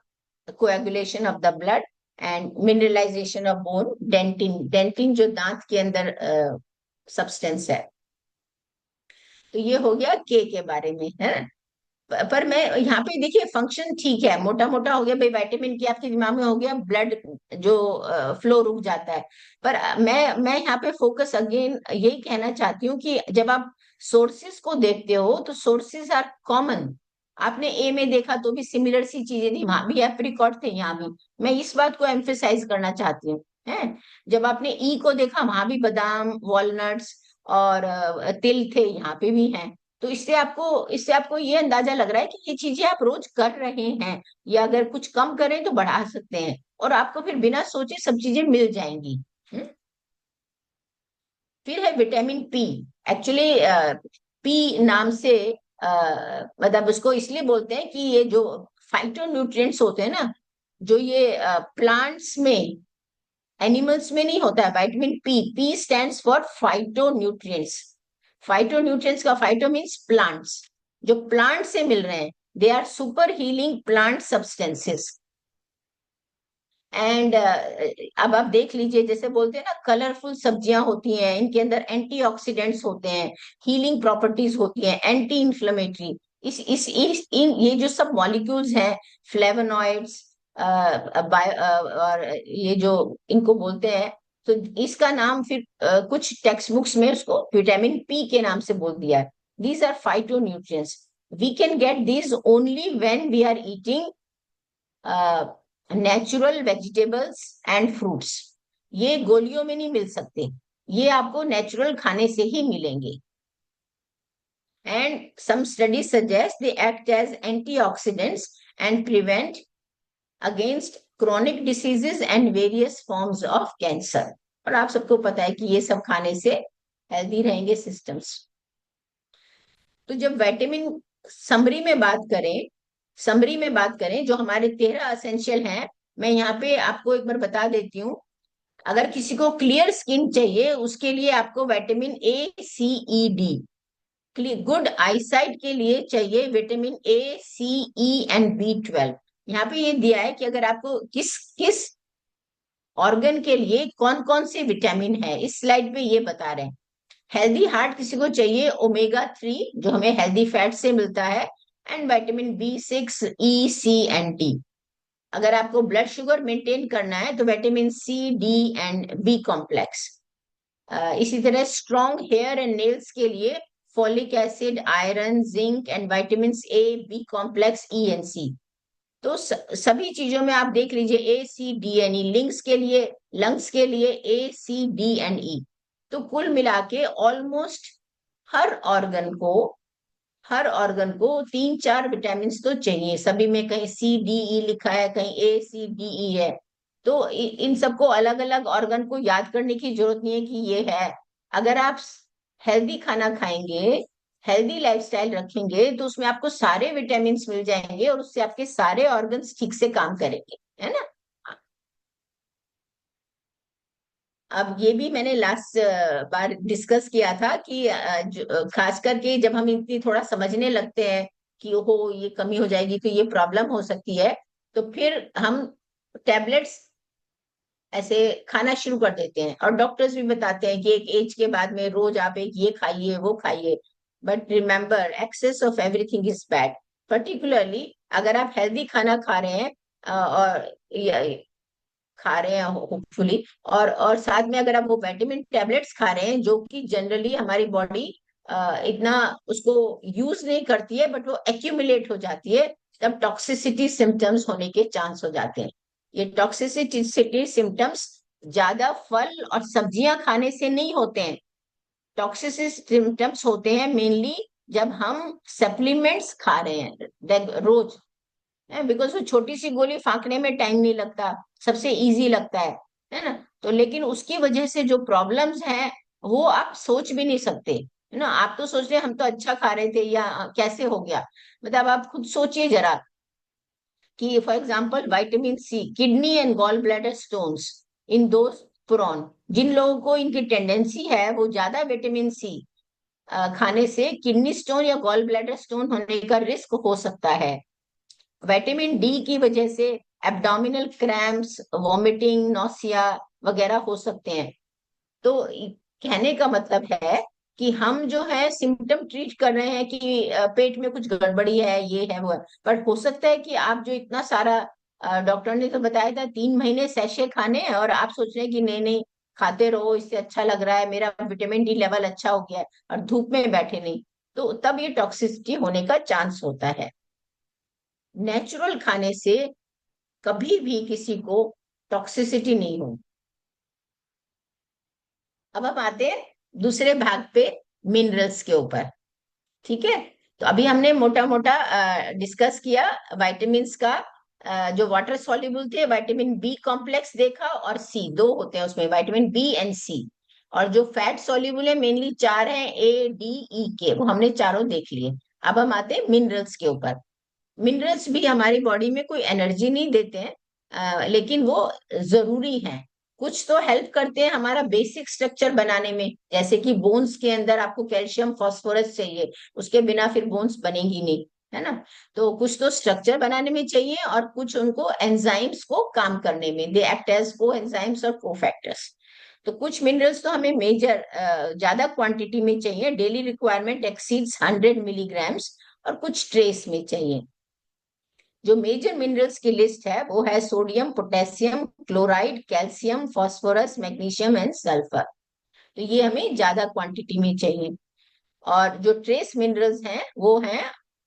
coagulation of the blood and mineralization of bone, dentin, dentin जो दांत के अंदर सब्सटेंस है। तो ये हो गया के बारे में, है ना। पर मैं यहाँ पे देखिए, फंक्शन ठीक है, मोटा मोटा हो गया भाई, विटामिन के आपके दिमाग में हो गया, ब्लड जो फ्लो रुक जाता है। पर मैं यहाँ पे फोकस अगेन यही कहना चाहती हूँ कि जब आप सोर्सेस को देखते हो, तो सोर्सेस आर कॉमन। आपने ए में देखा तो भी सिमिलर सी चीजें थी, वहां भी एप्रिकॉट थे, यहाँ भी। मैं इस बात को एम्फेसाइज करना चाहती हूँ, है। जब आपने ई को देखा, वहां भी बादाम, वॉलनट्स और तिल थे, यहाँ पे भी हैं। तो इससे आपको ये अंदाजा लग रहा है कि ये चीजें आप रोज कर रहे हैं, या अगर कुछ कम करें तो बढ़ा सकते हैं, और आपको फिर बिना सोचे सब चीजें मिल जाएंगी। फिर है विटामिन पी। एक्चुअली पी नाम से, मतलब उसको इसलिए बोलते हैं कि ये जो फाइटो न्यूट्रिएंट्स होते हैं ना, जो ये प्लांट्स में, एनिमल्स में नहीं होता है। Vitamin P, P stands for phytonutrients. Phytonutrients का फाइटो मीन्स प्लांट्स, जो प्लांट से मिल रहे हैं, they are super healing plant substances. And अब आप देख लीजिए, जैसे बोलते हैं ना, कलरफुल सब्जियां होती हैं, इनके अंदर एंटीऑक्सीडेंट्स होते हैं, हीलिंग प्रॉपर्टीज होती हैं, एंटी इंफ्लेमेटरी। ये जो सब मॉलिक्यूल्स हैं, फ्लेवोनॉइड्स, और ये जो इनको बोलते हैं, तो इसका नाम फिर कुछ टेक्स्ट बुक्स में उसको विटामिन पी के नाम से बोल दिया है। These are phytonutrients. We can get these only when we are eating natural vegetables and fruits. ये गोलियों में नहीं मिल सकते, ये आपको नेचुरल खाने से ही मिलेंगे। And some studies suggest they act as antioxidants and prevent against chronic diseases and various forms of cancer. और आप सबको पता है कि ये सब खाने से हेल्दी रहेंगे सिस्टम्स। तो जब विटामिन समरी में बात करें, जो हमारे 13 असेंशियल हैं, मैं यहाँ पे आपको एक बार बता देती हूँ। अगर किसी को क्लियर स्किन चाहिए, उसके लिए आपको vitamin A, C, E, D. Good eyesight के लिए चाहिए vitamin A, C, E and B12। यहाँ पे ये दिया है कि अगर आपको किस किस ऑर्गन के लिए कौन कौन से विटामिन है, इस स्लाइड पे ये बता रहे हैं। हेल्दी हार्ट किसी को चाहिए omega-3, जो हमें हेल्दी फैट से मिलता है, and vitamin B6, E, C and D। अगर आपको ब्लड शुगर मेंटेन करना है, तो vitamin C, D and B complex. इसी तरह स्ट्रॉन्ग हेयर एंड नेल्स के लिए folic acid, iron, zinc and vitamin A, B complex, E and C। तो सभी चीजों में आप देख लीजिए ACDNE, लंग्स के लिए ACDNE। तो कुल मिला के ऑलमोस्ट हर ऑर्गन को तीन चार विटामिन तो चाहिए सभी में। कहीं CDE लिखा है, कहीं ACDE है। तो इन सबको अलग अलग ऑर्गन को याद करने की जरूरत नहीं है कि ये है। अगर आप हेल्दी खाना खाएंगे, हेल्दी लाइफस्टाइल रखेंगे, तो उसमें आपको सारे विटामिन मिल जाएंगे और उससे आपके सारे ऑर्गन्स ठीक से काम करेंगे, है ना। अब ये भी मैंने लास्ट बार डिस्कस किया था कि खास करके जब हम इतनी थोड़ा समझने लगते हैं कि ओहो ये कमी हो जाएगी तो ये प्रॉब्लम हो सकती है, तो फिर हम टैबलेट्स ऐसे खाना शुरू कर देते हैं। और डॉक्टर्स भी बताते हैं कि एक एज के बाद में रोज आप एक ये खाइए वो खाइए। But remember, excess of everything is bad. Particularly अगर आप हेल्दी खाना खा रहे हैं और खा रहे हैं होपफुली, और साथ में अगर आप वो विटामिन टैबलेट्स खा रहे हैं जो कि जनरली हमारी बॉडी इतना उसको यूज नहीं करती है, बट वो एक्यूमुलेट हो जाती है, तब टॉक्सिसिटी सिम्टम्स होने के चांस हो जाते हैं। ये टॉक्सिसिटी सिम्टम्स ज्यादा फल और सब्जियां खाने से नहीं होते हैं। टॉक्सिसिटी सिम्टम्स होते हैं मेनली जब हम सप्लीमेंट्स खा रहे हैं रोज, बिकॉज वो छोटी सी गोली फांकने में टाइम नहीं लगता, सबसे इजी लगता है ना। तो लेकिन उसकी वजह से जो प्रॉब्लम्स हैं वो आप सोच भी नहीं सकते, है ना। आप तो सोच रहे हम तो अच्छा खा रहे थे, या कैसे हो गया। मतलब आप खुद सोचिए जरा कि for example vitamin C, kidney and gall bladder stones, इन दो पुरॉन, जिन लोगों को इनकी टेंडेंसी है वो ज्यादा विटामिन C खाने से किडनी स्टोन या गॉल ब्लैडर स्टोन होने का रिस्क हो सकता है। विटामिन डी की वजह से एब्डोमिनल क्रैम्प्स, वॉमिटिंग, नौसिया वगैरह हो सकते हैं। तो कहने का मतलब है कि हम जो है सिम्टम ट्रीट कर रहे हैं कि पेट में कुछ गड़बड़ी है, ये है वो है। पर हो सकता है कि आप जो इतना सारा डॉक्टर ने तो बताया था 3 महीने सैशे खाने हैं, और आप सोच रहे हैं कि नहीं नहीं खाते रहो, इससे अच्छा लग रहा है, मेरा विटामिन डी लेवल अच्छा हो गया है, और धूप में बैठे नहीं, तो तब ये टॉक्सिसिटी होने का चांस होता है। नेचुरल खाने से कभी भी किसी को टॉक्सिसिटी नहीं हो। अब हम आते हैं दूसरे भाग पे, मिनरल्स के ऊपर। ठीक है, तो अभी हमने मोटा मोटा डिस्कस किया विटामिन्स का। जो वाटर सॉल्युबल थे, विटामिन बी कॉम्प्लेक्स देखा, और सी, दो होते हैं उसमें, विटामिन बी एंड सी। और जो फैट सॉल्युबल है मेनली चार हैं, A, D, E, K, वो हमने चारों देख लिए। अब हम आते हैं मिनरल्स के ऊपर। मिनरल्स भी हमारी बॉडी में कोई एनर्जी नहीं देते हैं, लेकिन वो जरूरी हैं। कुछ तो हेल्प करते हैं हमारा बेसिक स्ट्रक्चर बनाने में, जैसे कि बोन्स के अंदर आपको कैल्शियम फास्फोरस चाहिए, उसके बिना फिर बोन्स बनेगी नहीं, है ना। तो कुछ तो स्ट्रक्चर बनाने में चाहिए, और कुछ उनको एंजाइम्स को काम करने में, दे एक्ट एज को एंजाइम्स और कोफैक्टर्स। तो कुछ मिनरल्स तो हमें मेजर ज्यादा क्वांटिटी में चाहिए, डेली रिक्वायरमेंट एक्सीड्स 100 मिलीग्राम्स, और कुछ ट्रेस में चाहिए। जो मेजर मिनरल्स की लिस्ट है वो है sodium, potassium, chloride, calcium, phosphorus, magnesium and sulphur. तो ये हमें ज्यादा क्वांटिटी में चाहिए। और जो ट्रेस मिनरल्स हैं वो हैं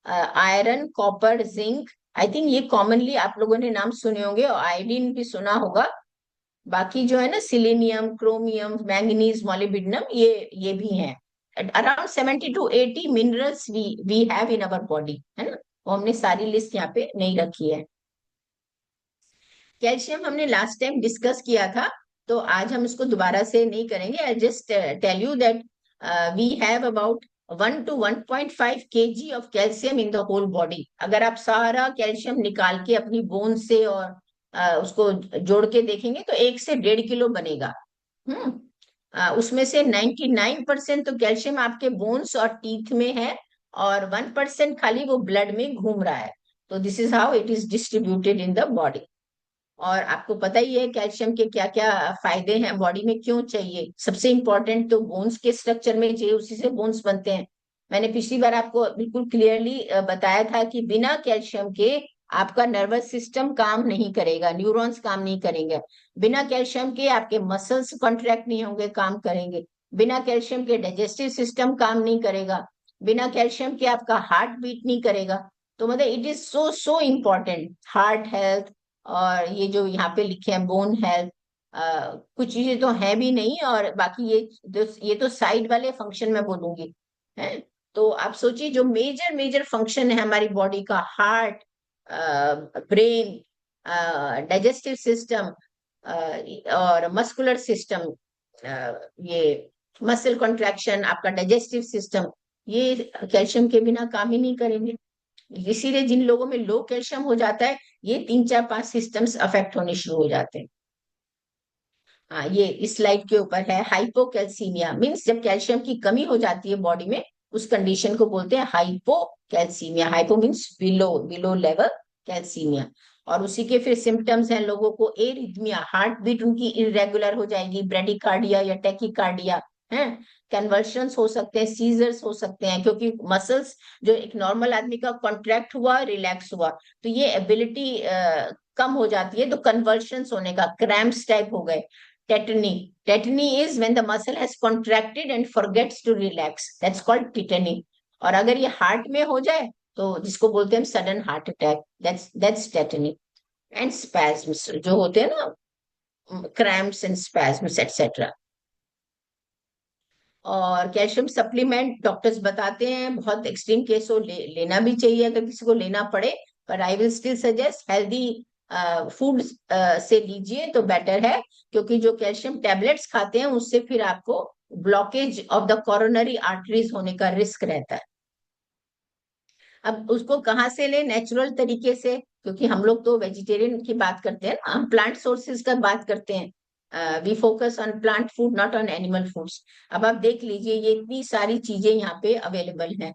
iron, copper, zinc. I think ये कॉमनली आप लोगों ने नाम सुने होंगे, और आयोडीन भी सुना होगा। बाकी जो है ना, सिलेनियम, क्रोमियम, मैंगनीज, मोलिब्डेनम, ये भी हैं। Around 70 to 80 minerals we have in our body, है ना। वो हमने सारी लिस्ट यहाँ पे नहीं रखी है। कैल्शियम हमने लास्ट टाइम डिस्कस किया था, तो आज हम इसको दोबारा से नहीं करेंगे। I just tell you that we have about 1 to 1.5 kg of calcium in the whole body. अगर आप सारा कैल्शियम निकाल के अपनी बोन से और उसको जोड़ के देखेंगे तो 1 से 1.5 किलो बनेगा। उसमें से 99% तो कैल्शियम आपके बोन्स और टीथ में है, और 1% खाली वो ब्लड में घूम रहा है। तो this is how it is distributed in the body. और आपको पता ही है कैल्शियम के क्या क्या फायदे हैं, बॉडी में क्यों चाहिए। सबसे इंपॉर्टेंट तो बोन्स के स्ट्रक्चर में चाहिए, उसी से बोन्स बनते हैं। मैंने पिछली बार आपको बिल्कुल क्लियरली बताया था कि बिना कैल्शियम के आपका नर्वस सिस्टम काम नहीं करेगा, न्यूरॉन्स काम नहीं करेंगे। बिना कैल्शियम के आपके मसल्स कॉन्ट्रैक्ट नहीं होंगे, काम करेंगे। बिना कैल्शियम के डाइजेस्टिव सिस्टम काम नहीं करेगा। बिना कैल्शियम के आपका हार्ट बीट नहीं करेगा। तो मतलब it is so so important, heart health, और ये जो यहाँ पे लिखे हैं बोन हेल्थ, कुछ चीजें तो है भी नहीं, और बाकी ये तो साइड वाले फंक्शन में बोलूंगी है। तो आप सोचिए जो मेजर मेजर फंक्शन है हमारी बॉडी का, हार्ट, ब्रेन, डाइजेस्टिव सिस्टम, और मस्कुलर सिस्टम, ये मसल कॉन्ट्रैक्शन, आपका डाइजेस्टिव सिस्टम, ये कैल्शियम के बिना काम ही नहीं करेंगे। इसीलिए जिन लोगों में लो कैल्शियम हो जाता है, ये 3 4 5 सिस्टम्स अफेक्ट होने शुरू हो जाते हैं। हाँ, ये इस स्लाइड के ऊपर है, हाइपोकैल्सीमिया मीन्स जब कैल्शियम की कमी हो जाती है बॉडी में, उस कंडीशन को बोलते हैं hypocalcaemia. Hypo means below, below level calcaemia. और उसी के फिर सिम्टम्स हैं लोगों को, एरिथमिया, हार्ट बीट उनकी इरेगुलर हो जाएगी, ब्रेडिकार्डिया या टेकिकार्डिया है, कन्वर्शंस हो सकते हैं, सीजर्स हो सकते हैं, क्योंकि मसल्स जो एक नॉर्मल आदमी का कॉन्ट्रैक्ट हुआ, रिलैक्स हुआ, तो ये एबिलिटी कम हो जाती है, तो कन्वर्शंस होने का, क्रैम्प्स टाइप हो गए। Tetany. Tetany is when the muscle has contracted and forgets to relax. That's called tetany. और अगर ये हार्ट में हो जाए तो जिसको बोलते हैं sudden heart attack, that's tetany. And spasms जो होते हैं ना, cramps and spasms etc. और कैल्शियम सप्लीमेंट डॉक्टर्स बताते हैं बहुत एक्सट्रीम केस हो लेना भी चाहिए अगर किसी को लेना पड़े, पर I will still suggest healthy food से लीजिए तो बेटर है, क्योंकि जो कैल्शियम टैबलेट्स खाते हैं उससे फिर आपको blockage of the coronary arteries होने का रिस्क रहता है। अब उसको कहाँ से ले, नेचुरल तरीके से, क्योंकि हम लोग तो वेजिटेरियन की बात करते हैं, हम प्लांट सोर्सेज का बात करते हैं, we focus on plant food not on animal foods. अब आप देख लीजिए ये इतनी सारी चीजें यहाँ पे अवेलेबल हैं,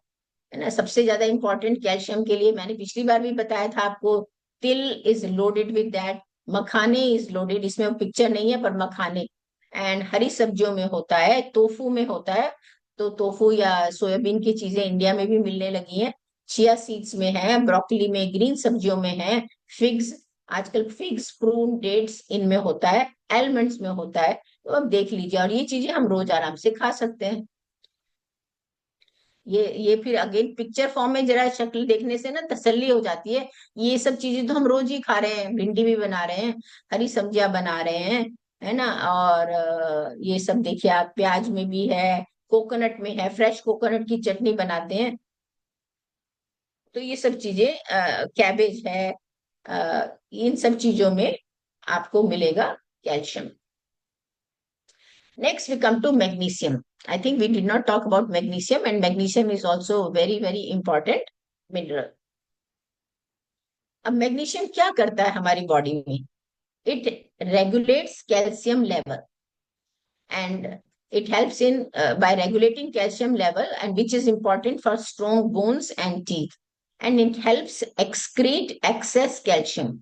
है ना। सबसे ज्यादा इंपॉर्टेंट कैल्शियम के लिए मैंने पिछली बार भी बताया था आपको, तिल इज लोडेड विद दैट, मखाने इज लोडेड, इसमें पिक्चर नहीं है पर मखाने, एंड हरी सब्जियों में होता है, टोफू में होता है, तो टोफू या सोयाबीन की चीजें इंडिया में भी मिलने लगी हैं, चिया सीड्स में है, ब्रोकली में, ग्रीन सब्जियों में है, फिग्स, आजकल फिग्स, प्रून, डेट्स इनमें होता है, एलमंड्स में होता है। तो अब देख लीजिए, और ये चीजें हम रोज आराम से खा सकते हैं। ये फिर अगेन पिक्चर फॉर्म में जरा शक्ल देखने से ना तसल्ली हो जाती है, ये सब चीजें तो हम रोज ही खा रहे हैं, भिंडी भी बना रहे हैं, हरी सब्जियां बना रहे हैं, है ना। और ये सब देखिए आप, प्याज में भी है, कोकोनट में है, फ्रेश कोकोनट की चटनी बनाते हैं, तो ये सब चीजें, कैबेज है, इन सब चीजों में आपको मिलेगा calcium. Next, we come to magnesium. I think we did not talk about magnesium, and magnesium is also very, very important mineral. अब मैग्नीशियम क्या करता है हमारी बॉडी में? It regulates calcium level, and it helps in by regulating calcium level, and which is important for strong bones and teeth, and it helps excrete excess calcium.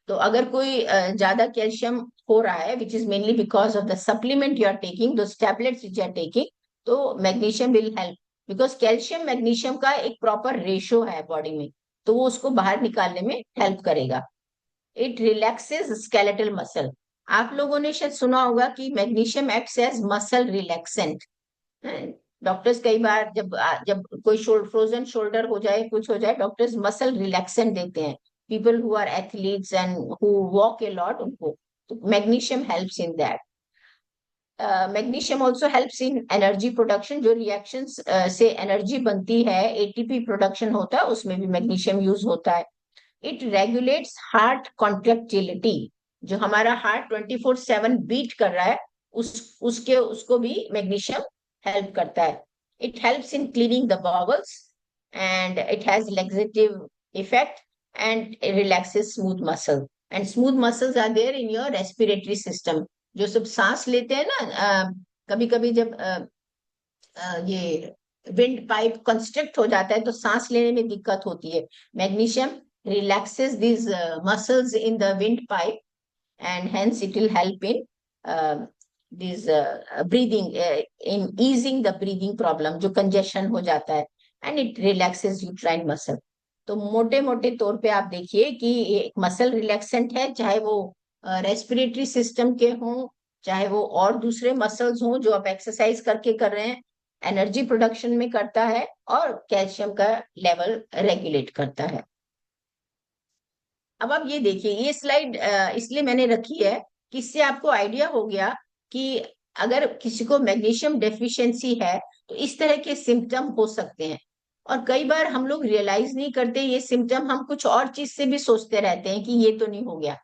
तो अगर कोई ज्यादा कैल्शियम हो रहा है, which is mainly because of the supplement you are taking, दो टैबलेट्स विच आर टेकिंग, तो magnesium will help, because calcium magnesium का एक प्रॉपर रेशो है बॉडी में, तो वो उसको बाहर निकालने में हेल्प करेगा। It relaxes skeletal muscle. आप लोगों ने शायद सुना होगा कि magnesium acts as muscle relaxant. Doctors कई बार जब जब कोई फ्रोजन शोल्डर हो जाए, कुछ हो जाए, डॉक्टर्स मसल रिलैक्सेंट देते हैं, people who are athletes and who walk a lot उनको, तो magnesium helps in that. Magnesium also helps in energy production, जो reactions से energy बनती है, ATP production होता है, उसमें भी magnesium use होता है। It regulates heart contractility, जो हमारा heart 24/7 beat कर रहा है, उसको भी magnesium help करता है। It helps in cleaning the bowels, and it has laxative effect, and it relaxes smooth muscle, and smooth muscles are there in your respiratory system, जो सब सांस लेते हैं ना, कभी कभी जब ये विंड पाइप कंस्ट्रिक्ट हो जाता है तो सांस लेने में दिक्कत होती है, magnesium relaxes these muscles in the windpipe, and hence it will help in this breathing, in easing the breathing problem, जो congestion हो जाता है, and it relaxes uterine muscle. तो मोटे मोटे तौर पे आप देखिए कि एक मसल रिलैक्सेंट है, चाहे वो रेस्पिरेटरी सिस्टम के हों, चाहे वो और दूसरे मसल्स हों जो आप एक्सरसाइज करके कर रहे हैं, एनर्जी प्रोडक्शन में करता है, और कैल्शियम का लेवल रेगुलेट करता है। अब आप ये देखिए, ये स्लाइड इसलिए मैंने रखी है कि इससे आपको आइडिया हो गया कि अगर किसी को मैग्नीशियम डेफिशिएंसी है तो इस तरह के सिम्टम हो सकते हैं। और कई बार हम लोग रियलाइज नहीं करते ये सिम्टम, हम कुछ और चीज से भी सोचते रहते हैं कि ये तो नहीं हो गया।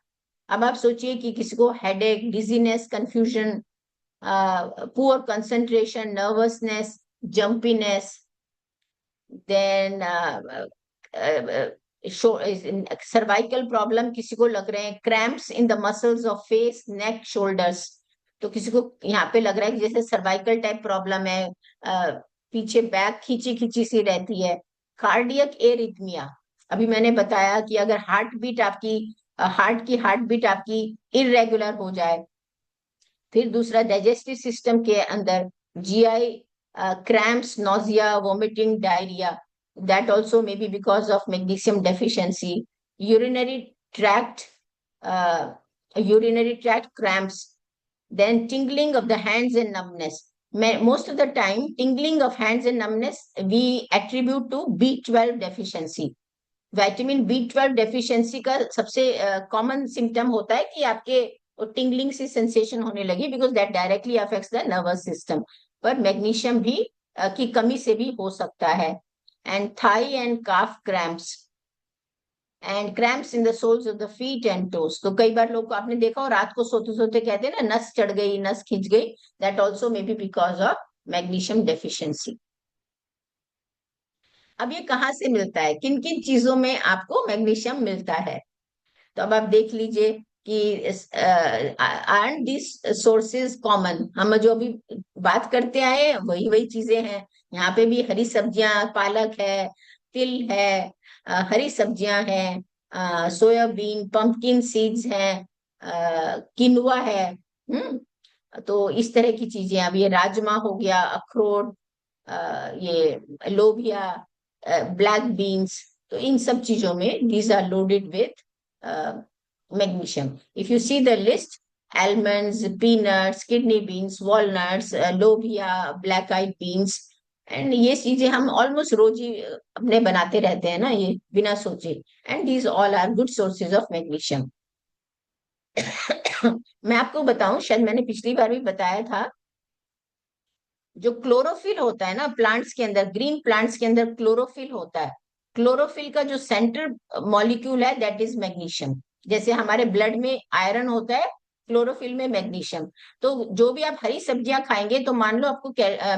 अब आप सोचिए कि किसी को headache, dizziness, confusion, poor concentration, nervousness, jumpiness, then cervical problem किसी को लग रहे हैं, cramps in the muscles of face, neck, shoulders. तो किसी को यहाँ पे लग रहा है कि जैसे सर्वाइकल टाइप प्रॉब्लम है, पीछे बैक खींची खींची सी रहती है। कार्डियक एरिथमिया, अभी मैंने बताया कि अगर हार्ट बीट आपकी इरेगुलर हो जाए। फिर दूसरा, डाइजेस्टिव सिस्टम के अंदर GI cramps, nausea, vomiting, diarrhoea, that also may be because of magnesium deficiency. Urinary tract urinary tract cramps, then tingling of the hands and numbness. Most of the time tingling of hands and numbness we attribute to B12 deficiency. Vitamin B12 deficiency का सबसे कॉमन सिम्टम होता है कि आपके टिंगलिंग सी सेंसेशन होने लगी, because that directly affects the nervous system. पर मैग्नीशियम भी की कमी से भी हो सकता है। And thigh and calf cramps and cramps in the soles of the feet and toes. तो कई बार लोग को आपने देखा हो रात को सोते सोते कहते हैं ना, नस चढ़ गई, नस खिंच गई, that also may be because of magnesium deficiency. अब ये कहाँ से मिलता है, किन किन चीजों में आपको मैग्नीशियम मिलता है? तो अब आप देख लीजिए कि आर दिस सोर्सेज कॉमन, हम जो अभी बात करते आए हैं वही वही चीजें हैं। यहाँ पे भी हरी सब्जियां, पालक है, तिल है, हरी सब्जियां हैं, सोयाबीन, पंपकिन सीड्स हैं, किनुआ है। तो इस तरह की चीजें, अब ये राजमा हो गया, अखरोट, ये लोबिया, ब्लैक बीन्स, तो इन सब चीजों में these are loaded with magnesium. If you see the list, almonds, peanuts, kidney beans, walnuts, lobia, black eyed beans, and ये चीजें हम ऑलमोस्ट रोज ही अपने बनाते रहते हैं ना, ये बिना सोचे। And these all are good sources of magnesium. मैं आपको बताऊं, शायद मैंने पिछली बार भी बताया था, जो क्लोरोफिल होता है ना प्लांट्स के अंदर, ग्रीन प्लांट्स के अंदर क्लोरोफिल होता है। क्लोरोफिल का जो सेंटर मॉलिक्यूल है दैट इज मैग्नीशियम। जैसे हमारे ब्लड में आयरन होता है, क्लोरोफिल में मैग्नीशियम। तो जो भी आप हरी सब्जियां खाएंगे तो मान लो आपको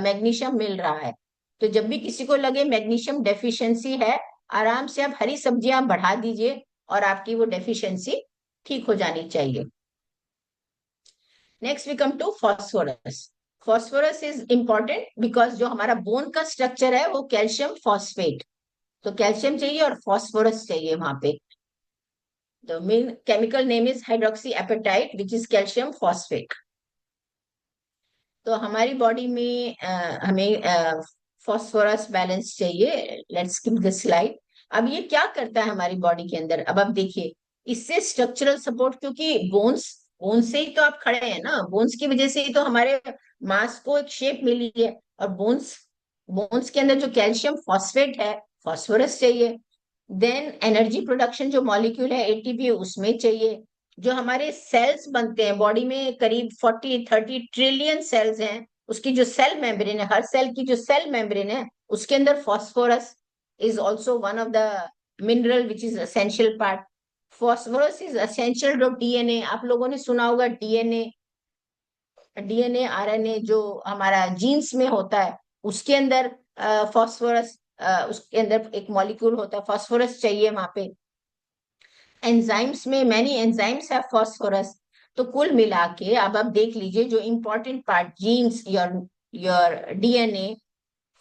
मैग्नीशियम मिल रहा है। तो जब भी किसी को लगे मैग्नीशियम डेफिशिएंसी है, आराम से आप हरी सब्जियां बढ़ा दीजिए और आपकी वो डेफिशिएंसी ठीक हो जानी चाहिए। Next we come to phosphorus. Phosphorus is important because जो हमारा बोन का स्ट्रक्चर है वो कैल्शियम फॉस्फेट, तो कैल्शियम चाहिए और फॉस्फोरस चाहिए वहां पे। The main chemical name is hydroxyapatite which is calcium phosphate. तो हमारी बॉडी में हमें फॉस्फोरस बैलेंस चाहिए। Let's skip the slide. अब ये क्या करता है हमारी बॉडी के अंदर, अब आप देखिए, इससे स्ट्रक्चरल सपोर्ट, क्योंकि बोन्स से ही तो आप खड़े हैं ना, बोन्स की वजह से ही तो हमारे मांस को एक शेप मिली है। और बोन्स के अंदर जो कैल्शियम फॉस्फेट है, फॉस्फोरस चाहिए। देन एनर्जी प्रोडक्शन जो मॉलिक्यूल है एटीपी, उसमें चाहिए। जो हमारे सेल्स बनते हैं बॉडी में, करीब 40-30 ट्रिलियन सेल्स हैं, उसकी जो सेल मेम्ब्रेन है, हर सेल की जो सेल मेम्ब्रेन है, उसके अंदर phosphorus is also one of the mineral which is essential part. Phosphorus is essential to DNA. आप लोगों ने सुना होगा डीएनए आरएनए जो हमारा जीन्स में होता है, उसके अंदर फॉस्फोरस, उसके अंदर एक मॉलिक्यूल होता है, फॉस्फोरस चाहिए वहां पे। एंजाइम्स में मैनी एंजाइम्स है फॉस्फोरस। तो कुल मिला के अब आप देख लीजिए, जो important part, genes, your DNA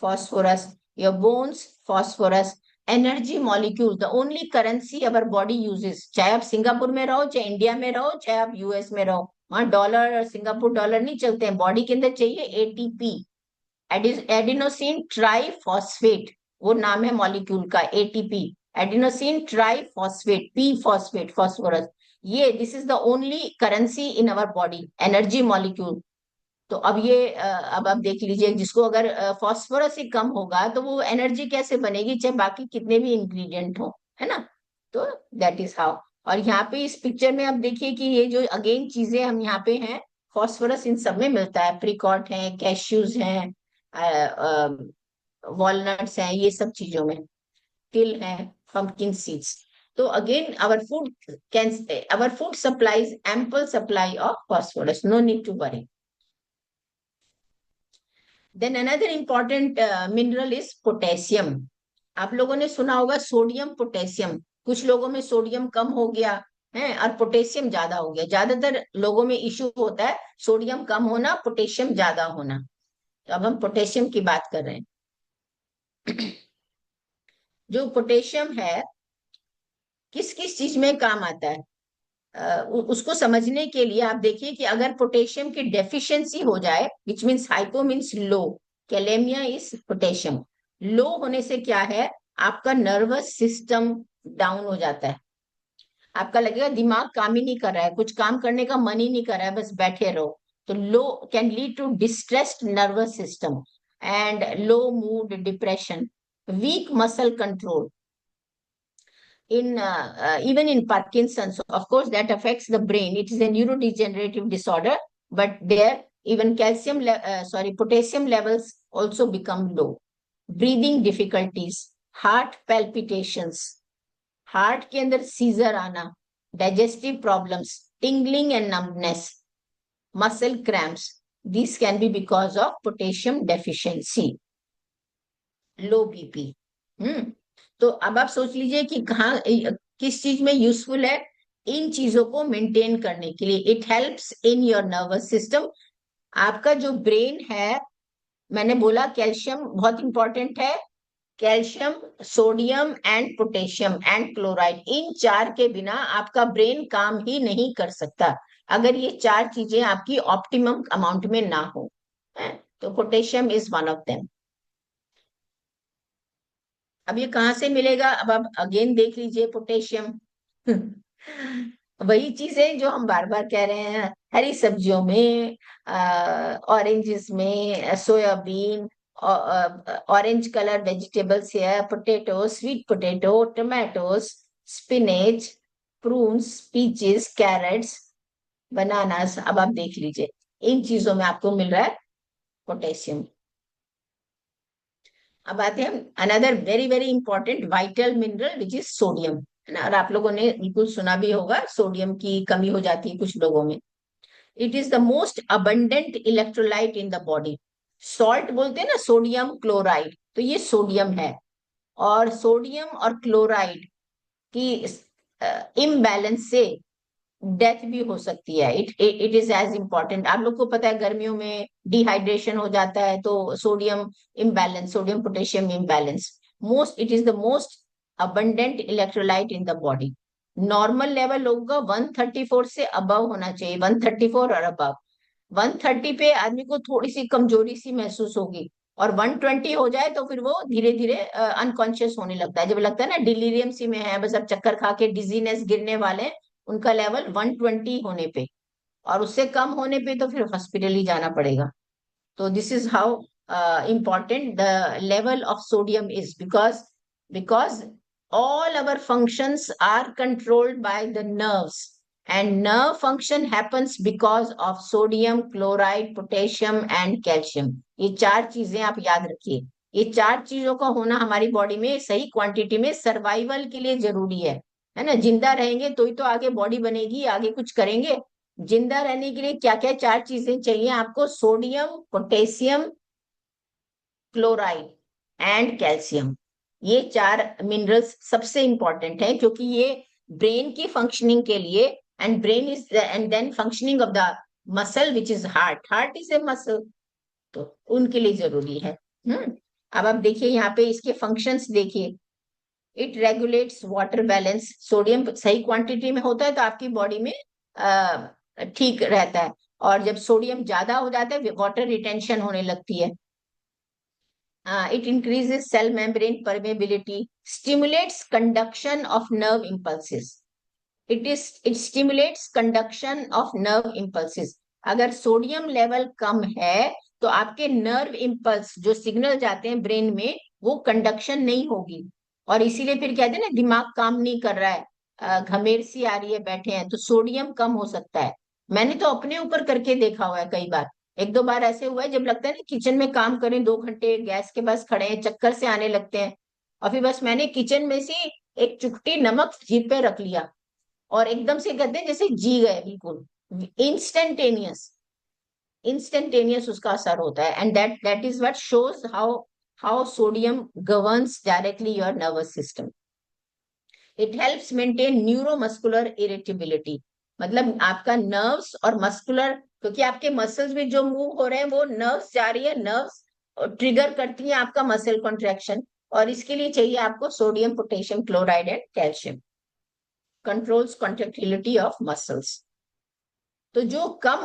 phosphorus, your bones phosphorus, energy molecule, the only currency our body uses. चाहे आप सिंगापुर में रहो, चाहे इंडिया में रहो, चाहे आप यूएस में रहो, वहां डॉलर और सिंगापुर डॉलर नहीं चलते हैं। बॉडी के अंदर चाहिए एटीपी, एडिनोसिन ट्राइफॉस्फेट, वो नाम है मॉलिक्यूल का, ATP, adenosine triphosphate, P phosphate, phosphorus. ये this is the only currency in our body, energy molecule. तो अब ये अब आप देख लीजिए, जिसको अगर फॉस्फोरस ही कम होगा तो वो एनर्जी कैसे बनेगी, चाहे बाकी कितने भी इंग्रेडिएंट हो, है ना। तो दैट इज हाउ। और यहाँ पे इस पिक्चर में आप देखिए कि ये जो अगेन चीजें हम यहाँ पे हैं, फॉस्फोरस इन सब में मिलता है, प्रिकॉट है, कैश्यूज हैं, वॉलनट्स हैं, ये सब चीजों में, तिल है, pumpkin सीड्स। तो again our food supplies ample supply of phosphorus, no need to worry. Then another important mineral is potassium. आप लोगों ने सुना होगा सोडियम पोटेशियम, कुछ लोगों में सोडियम कम हो गया है और पोटेशियम ज्यादा हो गया। ज्यादातर लोगों में इश्यू होता है सोडियम कम होना, पोटेशियम ज्यादा होना। तो अब हम पोटेशियम की बात कर रहे हैं। जो पोटेशियम है किस किस चीज में काम आता है, उसको समझने के लिए आप देखिए कि अगर पोटेशियम की डेफिशिएंसी हो जाए, which means hypo means low, kalemia is potassium. Low होने से क्या है, आपका नर्वस सिस्टम डाउन हो जाता है, आपका लगेगा दिमाग काम ही नहीं कर रहा है, कुछ काम करने का मन ही नहीं कर रहा है, बस बैठे रहो। तो low can lead to distressed nervous system and low mood, depression, weak muscle control, even in Parkinson's, of course, that affects the brain. It is a neurodegenerative disorder, but there even potassium levels also become low. Breathing difficulties, heart palpitations, heart के अंदर सीजर आना, digestive problems, tingling and numbness, muscle cramps. These can be because of potassium deficiency. Low BP. तो अब आप सोच लीजिए कि कहाँ किस चीज में यूजफुल है इन चीजों को मेंटेन करने के लिए। It helps in your nervous system. आपका जो ब्रेन है, मैंने बोला कैल्शियम बहुत इंपॉर्टेंट है, calcium, sodium and potassium and chloride, इन चार के बिना आपका ब्रेन काम ही नहीं कर सकता, अगर ये चार चीजें आपकी ऑप्टिमम अमाउंट में ना हो। तो potassium is one of them. अब ये कहाँ से मिलेगा, अब आप अगेन देख लीजिए पोटेशियम। वही चीजें जो हम बार बार कह रहे हैं, हरी सब्जियों में, ऑरेंजेस में, सोयाबीन, ऑरेंज कलर वेजिटेबल्स है, potato, sweet potato, tomatoes, spinach, prunes, peaches, carrots, bananas. अब आप देख लीजिए इन चीजों में आपको मिल रहा है पोटेशियम। अब आते हैं another very very important vital mineral which is sodium, है ना। और आप लोगों ने बिल्कुल सुना भी होगा, सोडियम की कमी हो जाती है कुछ लोगों में। It is the most abundant electrolyte in the body. Salt बोलते हैं ना, सोडियम क्लोराइड, तो ये सोडियम है। और सोडियम और क्लोराइड की इम्बैलेंस से डेथ भी हो सकती है। It is as important. आप लोग को पता है गर्मियों में डिहाइड्रेशन हो जाता है, तो sodium imbalance, sodium potassium imbalance, it is the most abundant electrolyte in the body. Normal level लोगों का 134 से अबव होना चाहिए, 134 और अबव। 130 पे आदमी को थोड़ी सी कमजोरी सी महसूस होगी, और 120 हो जाए तो फिर वो धीरे धीरे अनकॉन्शियस होने लगता है। जब लगता है ना डिलीरियम सी में है, बस अब चक्कर खा के डिजीनेस, गिरने वाले, उनका लेवल 120 होने पे, और उससे कम होने पे तो फिर हॉस्पिटल ही जाना पड़ेगा। तो this is how important the level of sodium is, because all our functions are controlled by the nerves, and nerve function happens because of sodium, chloride, potassium and calcium। ये चार चीजें आप याद रखिए, ये चार चीजों का होना हमारी बॉडी में सही क्वांटिटी में सर्वाइवल के लिए जरूरी है ना। जिंदा रहेंगे तो ही तो आगे बॉडी बनेगी, आगे कुछ करेंगे। जिंदा रहने के लिए क्या क्या चार चीजें चाहिए आपको, sodium, potassium, chloride and calcium. ये चार मिनरल्स सबसे इंपॉर्टेंट है, क्योंकि ये ब्रेन की फंक्शनिंग के लिए, and brain is and then functioning of the muscle which is heart is a muscle, तो उनके लिए जरूरी है। अब आप देखिए यहाँ पे इसके फंक्शंस देखिए। It regulates water balance. Sodium सही क्वांटिटी में होता है तो आपकी बॉडी में ठीक रहता है, और जब सोडियम ज्यादा हो जाता है वाटर रिटेंशन होने लगती है। It increases cell membrane permeability, stimulates conduction of nerve impulses. It stimulates conduction of nerve impulses. अगर सोडियम लेवल कम है तो आपके नर्व इम्पल्स जो सिग्नल जाते हैं ब्रेन में, वो कंडक्शन नहीं होगी, और इसीलिए फिर कहते हैं ना दिमाग काम नहीं कर रहा है, घमेर सी आ रही है, बैठे हैं, तो सोडियम कम हो सकता है। मैंने तो अपने ऊपर करके देखा हुआ है कई बार। एक दो बार ऐसे हुआ है जब लगता है ना किचन में काम करें, 2 घंटे गैस के पास खड़े हैं, चक्कर से आने लगते हैं, और फिर बस मैंने किचन में से एक चुटकी नमक जीभ पे रख लिया, और एकदम से कहते हैं जैसे जी गए बिल्कुल। इंस्टेंटेनियस, इंस्टेंटेनियस उसका असर होता है। And that is what shows how sodium governs directly your nervous system. It helps maintain neuromuscular irritability, मतलब आपका नर्व्स और मस्कुलर, क्योंकि आपके मसल्स भी जो मूव हो रहे हैं वो नर्व्स जा रही है, नर्व्स ट्रिगर करती है आपका मसल कॉन्ट्रैक्शन, और इसके लिए चाहिए आपको sodium, potassium chloride and calcium. Controls contractility of muscles. तो जो कम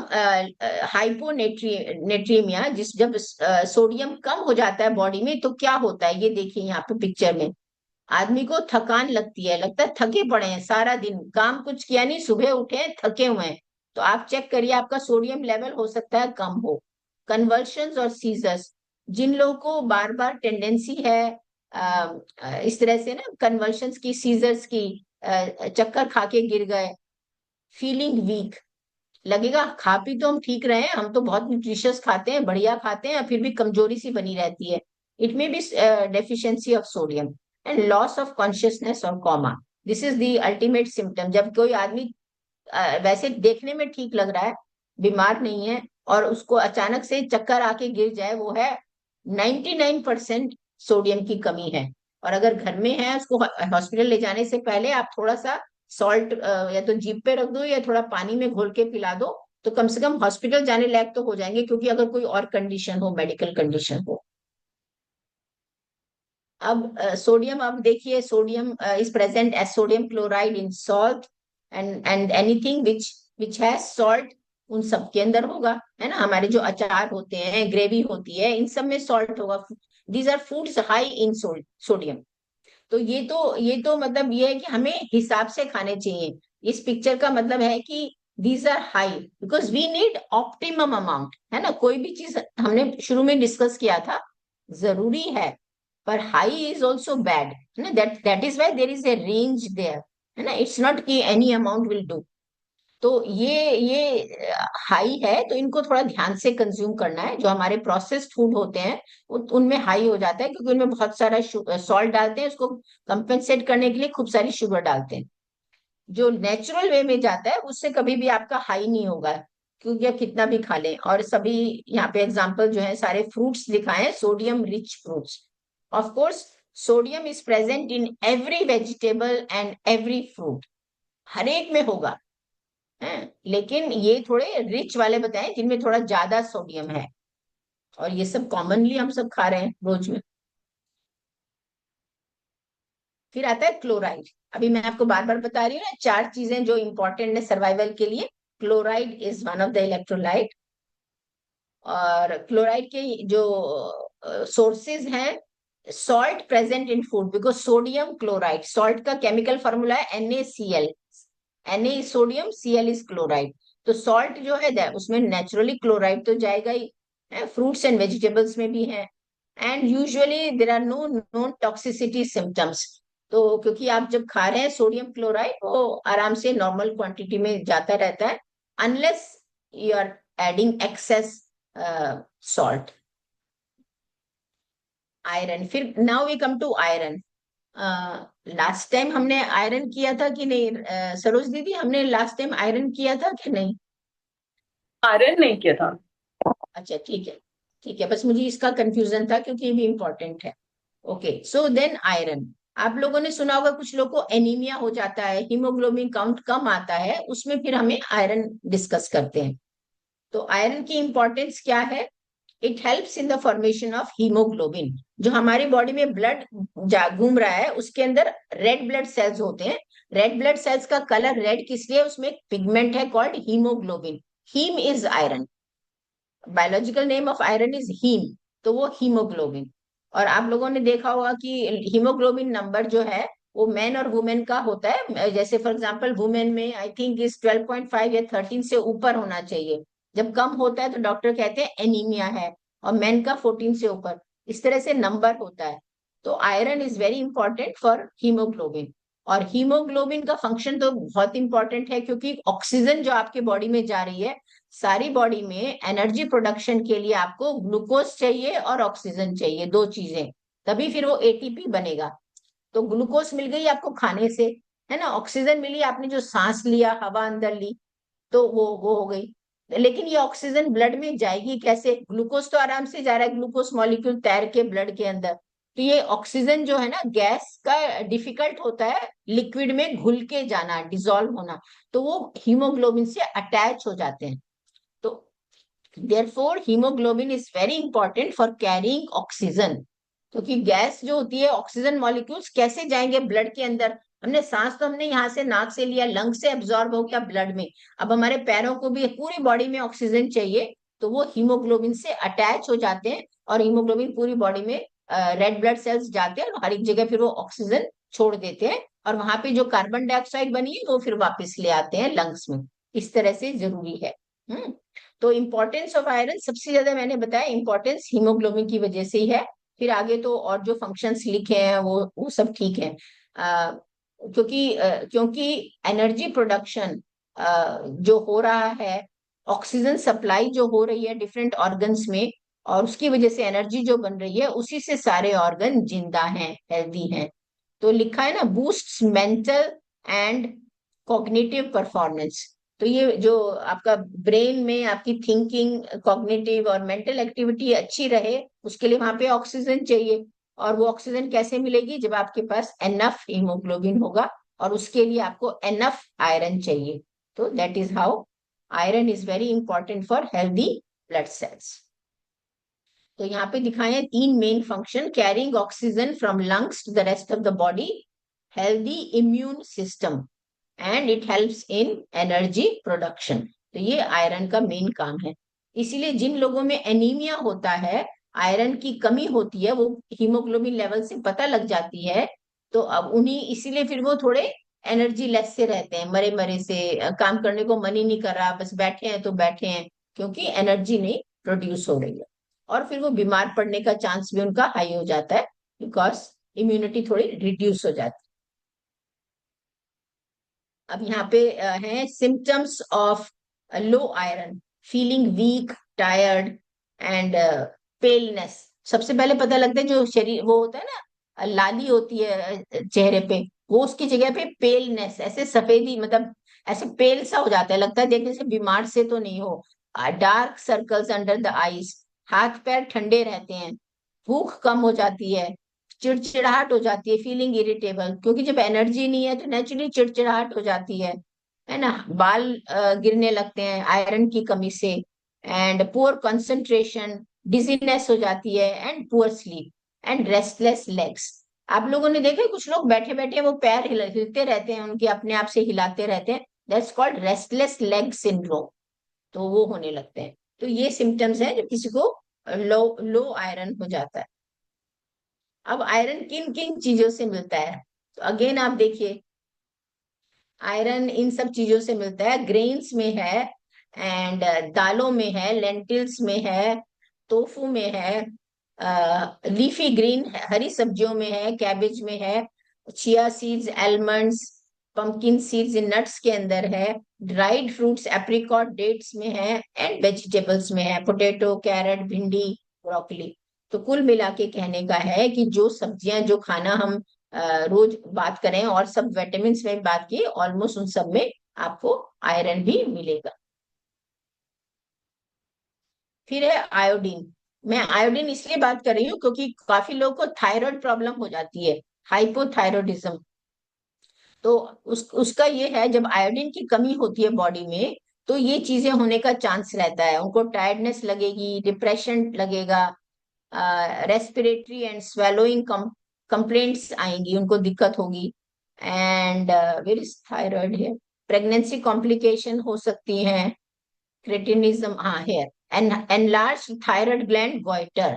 हाइपोनेट्रीमिया, जिस जब सोडियम कम हो जाता है बॉडी में, तो क्या होता है ये देखिए यहाँ पे पिक्चर में। आदमी को थकान लगती है, लगता है थके पड़े हैं, सारा दिन काम कुछ किया नहीं, सुबह उठे हैं थके हुए हैं। तो आप चेक करिए आपका सोडियम लेवल हो सकता है कम हो। कन्वर्शंस और सीजर्स, जिन लोगों को बार बार टेंडेंसी है इस तरह से ना कन्वर्शंस की, सीजर्स की, चक्कर खा के गिर गए, फीलिंग वीक, लगेगा खा पी तो हम ठीक रहे हैं, हम तो बहुत न्यूट्रिशियस खाते हैं, बढ़िया खाते हैं, फिर भी कमजोरी सी बनी रहती है। It may be deficiency of sodium. And loss of consciousness और coma, this is the ultimate symptom. जब कोई आदमी वैसे देखने में ठीक लग रहा है, बीमार नहीं है, और उसको अचानक से चक्कर आके गिर जाए, वो है 99% सोडियम की कमी है। और अगर घर में है, उसको हॉस्पिटल ले जाने से पहले आप थोड़ा सा सॉल्ट या तो जीभ पे रख दो या थोड़ा पानी में घोल के पिला दो, तो कम से कम हॉस्पिटल जाने लायक तो हो जाएंगे, क्योंकि अगर कोई और कंडीशन हो, मेडिकल कंडीशन हो। अब सोडियम, अब देखिए sodium is present as sodium chloride in salt and anything which has salt, उन सब के अंदर होगा, है ना। हमारे जो अचार होते हैं, ग्रेवी होती है, इन सब में सॉल्ट होगा। These are foods high in sodium. तो ये तो मतलब ये है कि हमें हिसाब से खाने चाहिए। इस पिक्चर का मतलब है कि these are high because we need optimum amount, है ना। कोई भी चीज हमने शुरू में डिस्कस किया था, जरूरी है, पर हाई इज ऑल्सो बैड, है ना। That is why there is a range there, है ना। इट्स नॉट कि एनी अमाउंट विल डू। तो ये हाई है, तो इनको थोड़ा ध्यान से कंज्यूम करना है। जो हमारे प्रोसेस्ड फूड होते हैं उनमें हाई हो जाता है, क्योंकि उनमें बहुत सारा सॉल्ट डालते हैं, उसको कंपेंसेट करने के लिए खूब सारी शुगर डालते हैं। जो नेचुरल वे में जाता है उससे कभी भी आपका हाई नहीं होगा, क्योंकि आप कितना भी खा लें। और सभी यहाँ पे एग्जांपल जो है सारे फ्रूट्स दिखाए हैं, sodium rich fruits. Of course sodium is present in every vegetable and every fruit, हर एक में होगा, है। लेकिन ये थोड़े रिच वाले बताएं जिनमें थोड़ा ज्यादा सोडियम है, और ये सब कॉमनली हम सब खा रहे हैं रोज में। फिर आता है क्लोराइड। अभी मैं आपको बार बार बता रही हूँ ना, 4 चीजें जो इंपॉर्टेंट है सर्वाइवल के लिए। Chloride is one of the electrolyte. और क्लोराइड के जो सोर्सेज हैं, salt present in food, because sodium chloride, salt का केमिकल फॉर्मूला है NaCl। Na is sodium, Cl is chloride. तो सॉल्ट जो है उसमें नेचुरली क्लोराइड तो जाएगा ही, फ्रूट्स एंड वेजिटेबल्स में भी है। And usually there are no known toxicity symptoms. तो क्योंकि आप जब खा रहे हैं सोडियम क्लोराइड, वो आराम से नॉर्मल क्वांटिटी में जाता रहता है, unless you are adding excess salt. Iron, फिर now we come to iron. Last time हमने आयरन किया था कि नहीं, सरोज दीदी, हमने लास्ट टाइम आयरन किया था कि नहीं? आयरन नहीं किया था। अच्छा ठीक है, ठीक है, बस मुझे इसका कंफ्यूजन था क्योंकि ये भी इंपॉर्टेंट है। Okay, so then iron. आप लोगों ने सुना होगा कुछ लोग को एनीमिया हो जाता है, हीमोग्लोबिन काउंट कम आता है, उसमें फिर हमें आयरन डिस्कस करते हैं। तो आयरन की इंपॉर्टेंस क्या है? It helps in the formation of haemoglobin. जो हमारी बॉडी में ब्लड घूम रहा है उसके अंदर रेड ब्लड सेल्स होते हैं। रेड ब्लड सेल्स का कलर रेड किस लिए? उसमें एक पिगमेंट है called haemoglobin. Haem is iron, biological name of iron is haem, तो वो हीमोग्लोबिन। और आप लोगों ने देखा होगा कि हीमोग्लोबिन नंबर जो है वो मैन और वुमेन का होता है। जैसे फॉर एग्जांपल वुमेन में आई थिंक इज 12.5 या 13 से ऊपर होना चाहिए। जब कम होता है तो डॉक्टर कहते हैं एनीमिया है, और मैन का 14 से ऊपर, इस तरह से नंबर होता है। तो iron is very important for haemoglobin. और हीमोग्लोबिन का फंक्शन तो बहुत इंपॉर्टेंट है, क्योंकि ऑक्सीजन जो आपके बॉडी में जा रही है, सारी बॉडी में एनर्जी प्रोडक्शन के लिए आपको ग्लूकोज चाहिए और ऑक्सीजन चाहिए, दो चीजें, तभी फिर वो एटीपी बनेगा। तो ग्लूकोज मिल गई आपको खाने से, है ना, ऑक्सीजन मिली आपने जो सांस लिया, हवा अंदर ली, तो वो हो गई। लेकिन ये ऑक्सीजन ब्लड में जाएगी कैसे? ग्लूकोज तो आराम से जा रहा है, ग्लूकोज मॉलिक्यूल तैर के ब्लड के अंदर। तो ये ऑक्सीजन जो है ना, गैस का डिफिकल्ट होता है लिक्विड में घुल के जाना, डिजोल्व होना, तो वो हीमोग्लोबिन से अटैच हो जाते हैं। तो therefore haemoglobin is very important for carrying oxygen, क्योंकि गैस जो होती है, ऑक्सीजन मॉलिक्यूल्स कैसे जाएंगे ब्लड के अंदर? हमने सांस तो हमने यहाँ से नाक से लिया, लंग से एब्जॉर्ब हो गया ब्लड में, अब हमारे पैरों को भी पूरी बॉडी में ऑक्सीजन चाहिए, तो वो हीमोग्लोबिन से अटैच हो जाते हैं, और हीमोग्लोबिन पूरी बॉडी में रेड ब्लड सेल्स जाते हैं और हर एक जगह फिर वो ऑक्सीजन छोड़ देते हैं, और वहां पे जो कार्बन डाइऑक्साइड बनी है वो फिर वापस ले आते हैं लंग्स में। इस तरह से जरूरी है। तो इम्पोर्टेंस ऑफ आयरन सबसे ज्यादा मैंने बताया, इम्पोर्टेंस हीमोग्लोबिन की वजह से ही है। फिर आगे तो और जो फंक्शंस लिखे हैं वो सब ठीक है, क्योंकि एनर्जी प्रोडक्शन जो हो रहा है, ऑक्सीजन सप्लाई जो हो रही है डिफरेंट ऑर्गन्स में, और उसकी वजह से एनर्जी जो बन रही है, उसी से सारे ऑर्गन जिंदा हैं, हेल्दी हैं। तो लिखा है ना, boost mental and cognitive performance. तो ये जो आपका ब्रेन में आपकी थिंकिंग, कॉग्निटिव और मेंटल एक्टिविटी अच्छी रहे, उसके लिए वहां पे ऑक्सीजन चाहिए। और वो ऑक्सीजन कैसे मिलेगी? जब आपके पास एनफ हीमोग्लोबिन होगा, और उसके लिए आपको एनफ आयरन चाहिए। तो that is how iron is very important for healthy blood cells. तो यहाँ पे दिखाए हैं तीन main function: carrying oxygen from lungs to the rest of the body, healthy immune system, and it helps in energy production. तो ये आयरन का मेन काम है। इसीलिए जिन लोगों में एनीमिया होता है, आयरन की कमी होती है, वो हीमोग्लोबिन लेवल से पता लग जाती है, तो अब उन्हीं इसीलिए फिर वो थोड़े एनर्जी लेस से रहते हैं, मरे मरे से, काम करने को मन ही नहीं कर रहा, बस बैठे हैं तो बैठे हैं, क्योंकि एनर्जी नहीं प्रोड्यूस हो रही है। और फिर वो बीमार पड़ने का चांस भी उनका हाई हो जाता है, बिकॉज इम्यूनिटी थोड़ी रिड्यूस हो जाती है। अब यहाँ पे है symptoms of low iron: feeling weak, tired and paleness. सबसे पहले पता लगता है जो शरीर वो होता है ना, लाली होती है चेहरे पे, वो उसकी जगह पे पेलनेस, ऐसे सफेदी, मतलब ऐसे पेल सा हो जाता है, लगता है देखने से बीमार से तो नहीं हो। Dark circles under the eyes, हाथ पैर ठंडे रहते हैं, भूख कम हो जाती है, चिड़चिड़ाहट हो जाती है, फीलिंग इरिटेबल, क्योंकि जब एनर्जी नहीं है तो नेचुरली चिड़चिड़ाहट हो जाती है ना। बाल गिरने लगते हैं आयरन की कमी से, एंड पुअर कंसंट्रेशन, डिजीनेस हो जाती है, and poor sleep, and restless legs. आप लोगों ने देखा है, कुछ लोग बैठे बैठे वो पैर हिलते रहते हैं, उनके अपने आप से हिलाते रहते हैं, that's called restless leg syndrome. तो वो होने लगते हैं। तो ये सिम्टम्स है जब किसी को लो लो आयरन हो जाता है। अब आयरन किन किन चीजों से मिलता है? तो अगेन आप देखिए, आयरन इन सब चीजों से मिलता है। ग्रेन्स में है, एंड दालों में है, लेंटिल्स में है, टोफू में है, लीफी ग्रीन हरी सब्जियों में है, कैबेज में है, chia seeds, almonds, pumpkin seeds इन नट्स के अंदर है, ड्राइड फ्रूट्स, एप्रिकॉट, डेट्स में है, एंड वेजिटेबल्स में है, पोटैटो, कैरेट, भिंडी, ब्रोकली। तो कुल मिला के कहने का है कि जो सब्जियां, जो खाना हम रोज बात करें, और सब विटामिन में बात की, ऑलमोस्ट उन सब में आपको आयरन भी मिलेगा। फिर है आयोडीन। मैं आयोडीन इसलिए बात कर रही हूँ क्योंकि काफी लोगों को थायराइड प्रॉब्लम हो जाती है, हाइपोथायरॉयडिज्म। तो उसका ये है, जब आयोडीन की कमी होती है बॉडी में, तो ये चीजें होने का चांस रहता है। उनको टायर्डनेस लगेगी, डिप्रेशन लगेगा, रेस्पिरेटरी एंड स्वेलोइंग कंप्लेंट्स आएंगी, उनको दिक्कत होगी, एंड वेर इज थायराइड है, प्रेगनेंसी कॉम्प्लिकेशन हो सकती हैं, क्रेटिनिज्म, हाँ hair, enlarge thyroid gland, goitre.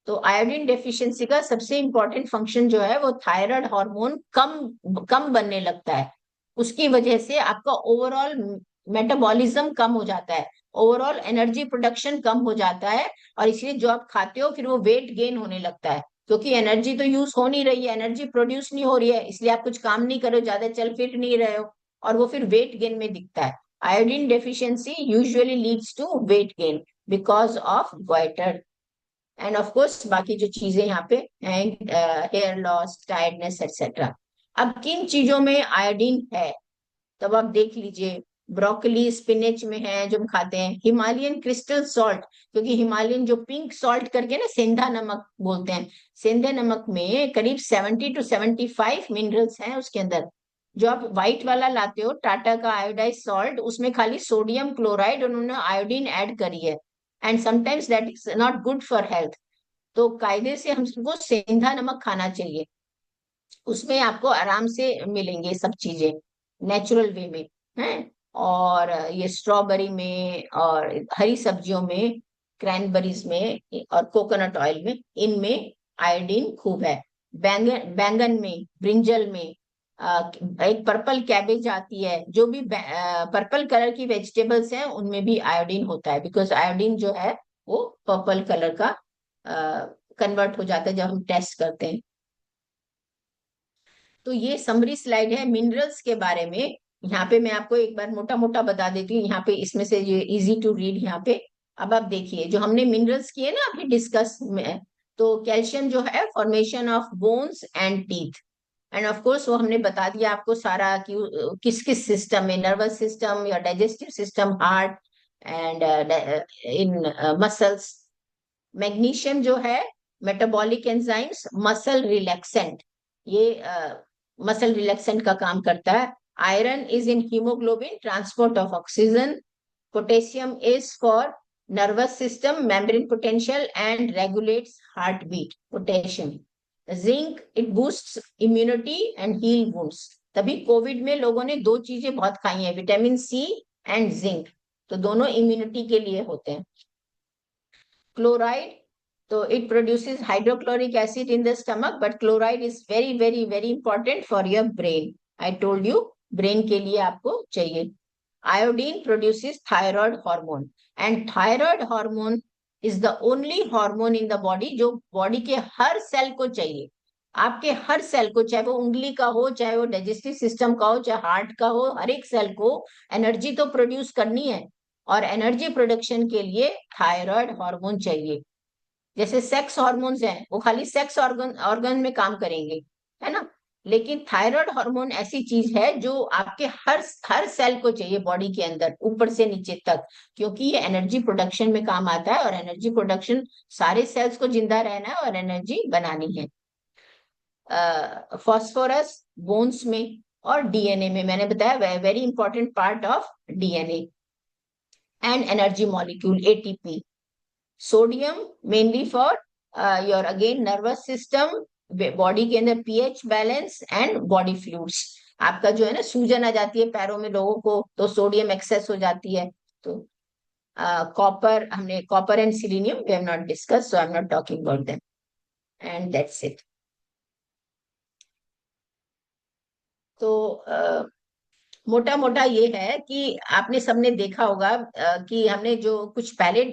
तो आयोडीन डेफिशिएंसी का सबसे इंपॉर्टेंट फंक्शन जो है, वो थायराइड हार्मोन कम कम बनने लगता है। उसकी वजह से आपका ओवरऑल मेटाबॉलिज्म कम हो जाता है, ओवरऑल एनर्जी प्रोडक्शन कम हो जाता है, और इसलिए जो आप खाते हो फिर वो वेट गेन होने लगता है। क्योंकि एनर्जी तो यूज हो नहीं रही है, एनर्जी प्रोड्यूस नहीं हो रही है, इसलिए आप कुछ काम नहीं कर रहे हो, ज्यादा चल फिर नहीं रहे हो, और वो फिर वेट गेन में दिखता है। Iodine deficiency usually leads to weight gain because of goitre, and of course बाकी जो चीजें यहाँ पे हेयर लॉस, टायर्डनेस एक्सेट्रा। अब किन चीजों में आयोडीन है, तब आप देख लीजिए। ब्रोकली, स्पिनच में है जो हम खाते हैं। हिमालयन क्रिस्टल सॉल्ट, क्योंकि हिमालयन जो पिंक सॉल्ट करके ना सेंधा नमक बोलते हैं, सेंधे नमक में करीब 70 to 75 मिनरल्स हैं उसके अंदर। जो आप व्हाइट वाला लाते हो टाटा का आयोडाइज सॉल्ट, उसमें खाली सोडियम क्लोराइड उन्होंने आयोडीन ऐड करी है, and sometimes that is not good for health. तो कायदे से हमको सेंधा नमक खाना चाहिए, उसमें आपको आराम से मिलेंगे सब चीजें नेचुरल वे में हैं। और ये स्ट्रॉबेरी में और हरी सब्जियों में, क्रैनबेरीज में और कोकोनट ऑयल में, इनमें आयोडीन खूब है। बैंगन, बैंगन में, ब्रिंजल में, एक पर्पल कैबेज आती है, जो भी पर्पल कलर की वेजिटेबल्स हैं उनमें भी आयोडीन होता है, बिकॉज आयोडीन जो है वो पर्पल कलर का कन्वर्ट हो जाता है जब हम टेस्ट करते हैं। तो ये समरी स्लाइड है मिनरल्स के बारे में। यहाँ पे मैं आपको एक बार मोटा मोटा बता देती हूँ, यहाँ पे इसमें से ये इजी टू रीड यहाँ पे। अब आप देखिए जो हमने मिनरल्स किए ना अभी डिस्कस में, तो कैल्शियम जो है formation of bones and teeth, and of course वो हमने बता दिया आपको सारा कि किस किस सिस्टम में, नर्वस सिस्टम या digestive system, heart and in muscles. Magnesium जो है मेटाबॉलिक एंजाइम्स, मसल रिलैक्सेंट, ये मसल रिलैक्सेंट का काम करता है। Iron is in haemoglobin, transport of oxygen. Potassium is for nervous system, membrane potential and regulates heart beat, potassium. Zinc, it boosts immunity and heal wounds. तभी कोविड में लोगों ने दो चीजें बहुत खाई हैं, विटामिन सी एंड जिंक, तो दोनों इम्यूनिटी के लिए होते हैं। Chloride, so it produces hydrochloric acid in the stomach, but chloride is very very very important for your brain. I told you brain के लिए आपको चाहिए। Iodine produces thyroid hormone, and thyroid hormone is the only hormone in the body जो बॉडी के हर सेल को चाहिए। आपके हर सेल को, चाहे वो उंगली का हो, चाहे वो डाइजेस्टिव सिस्टम का हो, चाहे हार्ट का हो, हर एक सेल को एनर्जी तो प्रोड्यूस करनी है, और एनर्जी प्रोडक्शन के लिए थायराइड हार्मोन चाहिए। जैसे सेक्स हार्मोन्स हैं वो खाली सेक्स ऑर्गन ऑर्गन में काम करेंगे, है ना, लेकिन थायराइड हार्मोन ऐसी चीज है जो आपके हर हर सेल को चाहिए बॉडी के अंदर, ऊपर से नीचे तक, क्योंकि ये एनर्जी प्रोडक्शन में काम आता है, और एनर्जी प्रोडक्शन, सारे सेल्स को जिंदा रहना है और एनर्जी बनानी है। फॉस्फोरस बोन्स में और डीएनए में, मैंने बताया very important part of DNA. And energy molecule ATP. Sodium mainly for your again nervous system, body के अंदर pH balance and body fluids. आपका जो है ना सूजन आ जाती है पैरों में लोगों को, तो सोडियम एक्सेस हो जाती है। तो कॉपर, हमने copper and selenium we have not discuss, so I am not talking about them, and that's it. तो मोटा मोटा ये है कि आपने सबने देखा होगा कि हमने जो कुछ पहले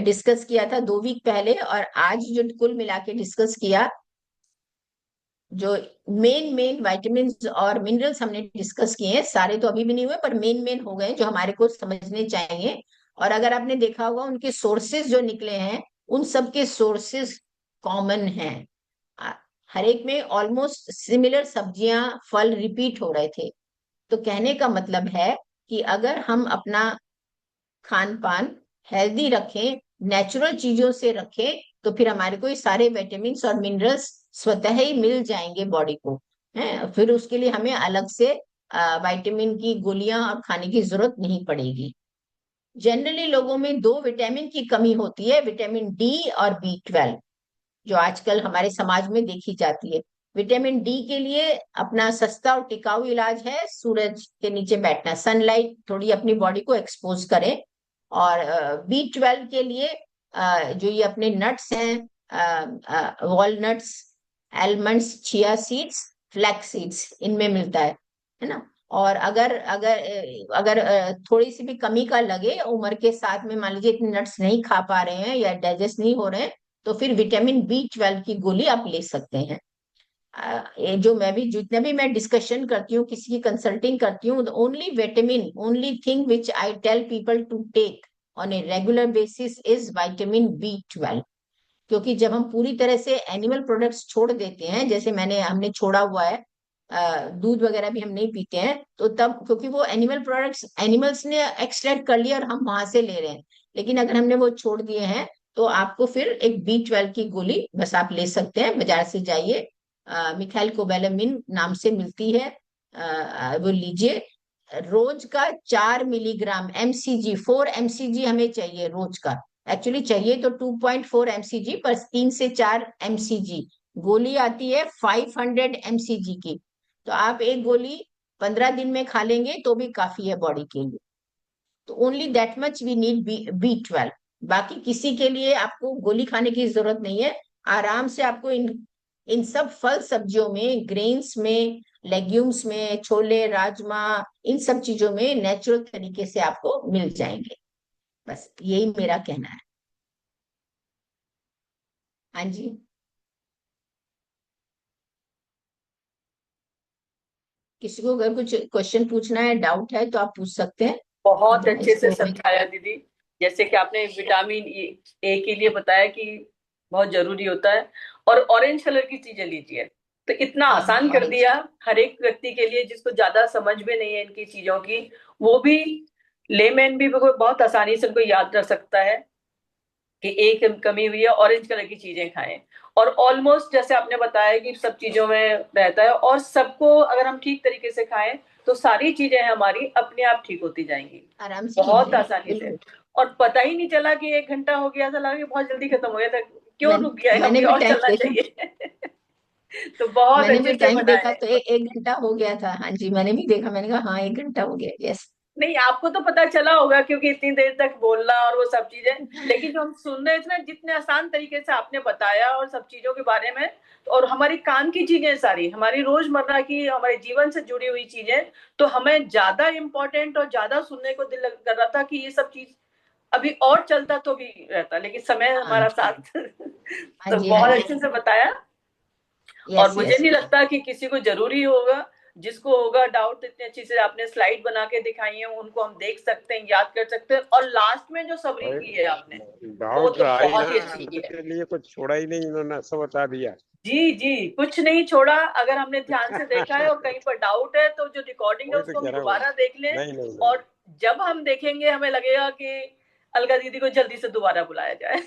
डिस्कस किया था 2 वीक पहले, और आज जो कुल मिला के डिस्कस किया, जो मेन मेन विटामिन और मिनरल्स हमने डिस्कस किए हैं, सारे तो अभी भी नहीं हुए पर मेन मेन हो गए जो हमारे को समझने चाहिए। और अगर आपने देखा होगा उनके सोर्सेज जो निकले हैं, उन सब के सोर्सेज कॉमन हैं। हर एक में ऑलमोस्ट सिमिलर सब्जियां, फल रिपीट हो रहे थे। तो कहने का मतलब है कि अगर हम अपना खान पान हेल्दी रखें, नेचुरल चीजों से रखें, तो फिर हमारे को ये सारे विटामिन और मिनरल्स स्वतः ही मिल जाएंगे बॉडी को, है। फिर उसके लिए हमें अलग से विटामिन की गोलियां और खाने की जरूरत नहीं पड़ेगी। जनरली लोगों में 2 विटामिन की कमी होती है, विटामिन डी और B12, जो आजकल हमारे समाज में देखी जाती है। विटामिन डी के लिए अपना सस्ता और टिकाऊ इलाज है सूरज के नीचे बैठना, सनलाइट थोड़ी अपनी बॉडी को एक्सपोज करें। और B12 के लिए जो ये अपने नट्स हैं, walnuts, almonds, chia seeds, flax seeds, इनमें मिलता है ना। और अगर अगर अगर थोड़ी सी भी कमी का लगे उम्र के साथ में, मान लीजिए इतने नट्स नहीं खा पा रहे हैं या डाइजेस्ट नहीं हो रहे हैं, तो फिर विटामिन B12 की गोली आप ले सकते हैं। ये जो मैं भी जितने भी मैं डिस्कशन करती हूँ, किसी की कंसल्टिंग करती हूँ, only vitamin, only thing which I tell people to take on a regular basis is vitamin B12। क्योंकि जब हम पूरी तरह से एनिमल प्रोडक्ट्स छोड़ देते हैं, जैसे हमने छोड़ा हुआ है, दूध वगैरह भी हम नहीं पीते हैं, तो तब क्योंकि वो एनिमल प्रोडक्ट्स एनिमल्स ने एक्सट्रैक्ट कर लिया और हम वहां से ले रहे हैं। लेकिन अगर हमने वो छोड़ दिए हैं, तो आपको फिर एक B12 की गोली बस आप ले सकते हैं, बाजार से जाइए, मिथाइल कोबैलामिन नाम से मिलती है, वो लीजिए। रोज का 4 मिलीग्राम MCG, 4 MCG हमें चाहिए रोज का। एक्चुअली चाहिए तो 2.4 MCG, पर 3 से 4 MCG। गोली आती है 500 MCG की। तो आप एक गोली 15 दिन में खा लेंगे तो भी काफी है बॉडी के लिए। तो only that much we need B12। बाकी किसी के लिए आपको गोली खाने की जरूरत नहीं है। आराम से आपको इन इन सब फल सब्जियों में, ग्रेन्स में, लेग्यूम्स में, छोले राजमा, इन सब चीजों में नेचुरल तरीके से आपको मिल जाएंगे। बस यही मेरा कहना है। हाँ जी। किसी को अगर कुछ क्वेश्चन पूछना है, डाउट है, तो आप पूछ सकते हैं। बहुत अच्छे अदरवाइज से तो मैं समझाया दीदी। जैसे कि आपने विटामिन ए के लिए बताया कि बहुत जरूरी होता है, और ऑरेंज कलर की चीजें लीजिए, तो इतना हाँ, आसान कर ऑरेंज। दिया हर एक व्यक्ति के लिए जिसको ज्यादा समझ में नहीं है इनकी चीजों की। वो भी, लेमैन भी बहुत आसानी से उनको याद रख सकता है कि एक कमी हुई है, ऑरेंज कलर की चीजें खाएं। और ऑलमोस्ट जैसे आपने बताया कि सब चीजों में रहता है, और सबको अगर हम ठीक तरीके से खाएं तो सारी चीजें हमारी अपने आप ठीक होती जाएंगी, आराम से ठीक बहुत जाएगी, आसानी से। बिल्कुल। और पता ही नहीं चला कि 1 घंटा हो गया, ऐसा लगा कि बहुत जल्दी खत्म हो गया था, क्यों रुक गया है, मैंने अभी भी और टाइम चलना देखा। चाहिए। तो बहुत मैंने अच्छे भी से टाइम देखा बनाए। तो 1 घंटा हो गया था। हाँ जी, मैंने भी देखा, मैंने कहा हाँ 1 घंटा हो गया। यस। नहीं, आपको तो पता चला होगा क्योंकि इतनी देर तक बोलना और वो सब चीजें, लेकिन जो हम सुन रहे थे ना, जितने आसान तरीके से आपने बताया और सब चीजों के बारे में, और हमारी काम की चीजें सारी, हमारी रोजमर्रा की, हमारे जीवन से जुड़ी हुई चीजें, तो हमें ज्यादा इम्पोर्टेंट और ज्यादा सुनने को दिल कर रहा था कि ये सब चीज अभी और चलता तो भी रहता, लेकिन समय हाँ हमारा साथ। हाँ तो जी, हाँ बहुत जी। अच्छे से बताया। और यस मुझे यस। नहीं लगता कि किसी को जरूरी होगा, जिसको होगा डाउट, इतने अच्छे से आपने स्लाइड बना के दिखाई है, उनको हम देख सकते हैं, याद कर सकते हैं, और लास्ट में जो समरी भाई की है आपने, वो डाउट तो आई ना, बहुत ही अच्छी की अंत है। के लिए कुछ छोड़ा ही नहीं, इन्होंने सब बता दिया। जी जी, कुछ नहीं छोड़ा। अगर हमने ध्यान से देखा है और कहीं पर डाउट है, तो जो रिकॉर्डिंग है वही उसको तो हम कह रहा हूँ। दोबारा देख लें। नहीं नहीं नहीं। और जब हम देखेंगे हमें लगेगा कि अलका दीदी को जल्दी से दोबारा बुलाया जाए।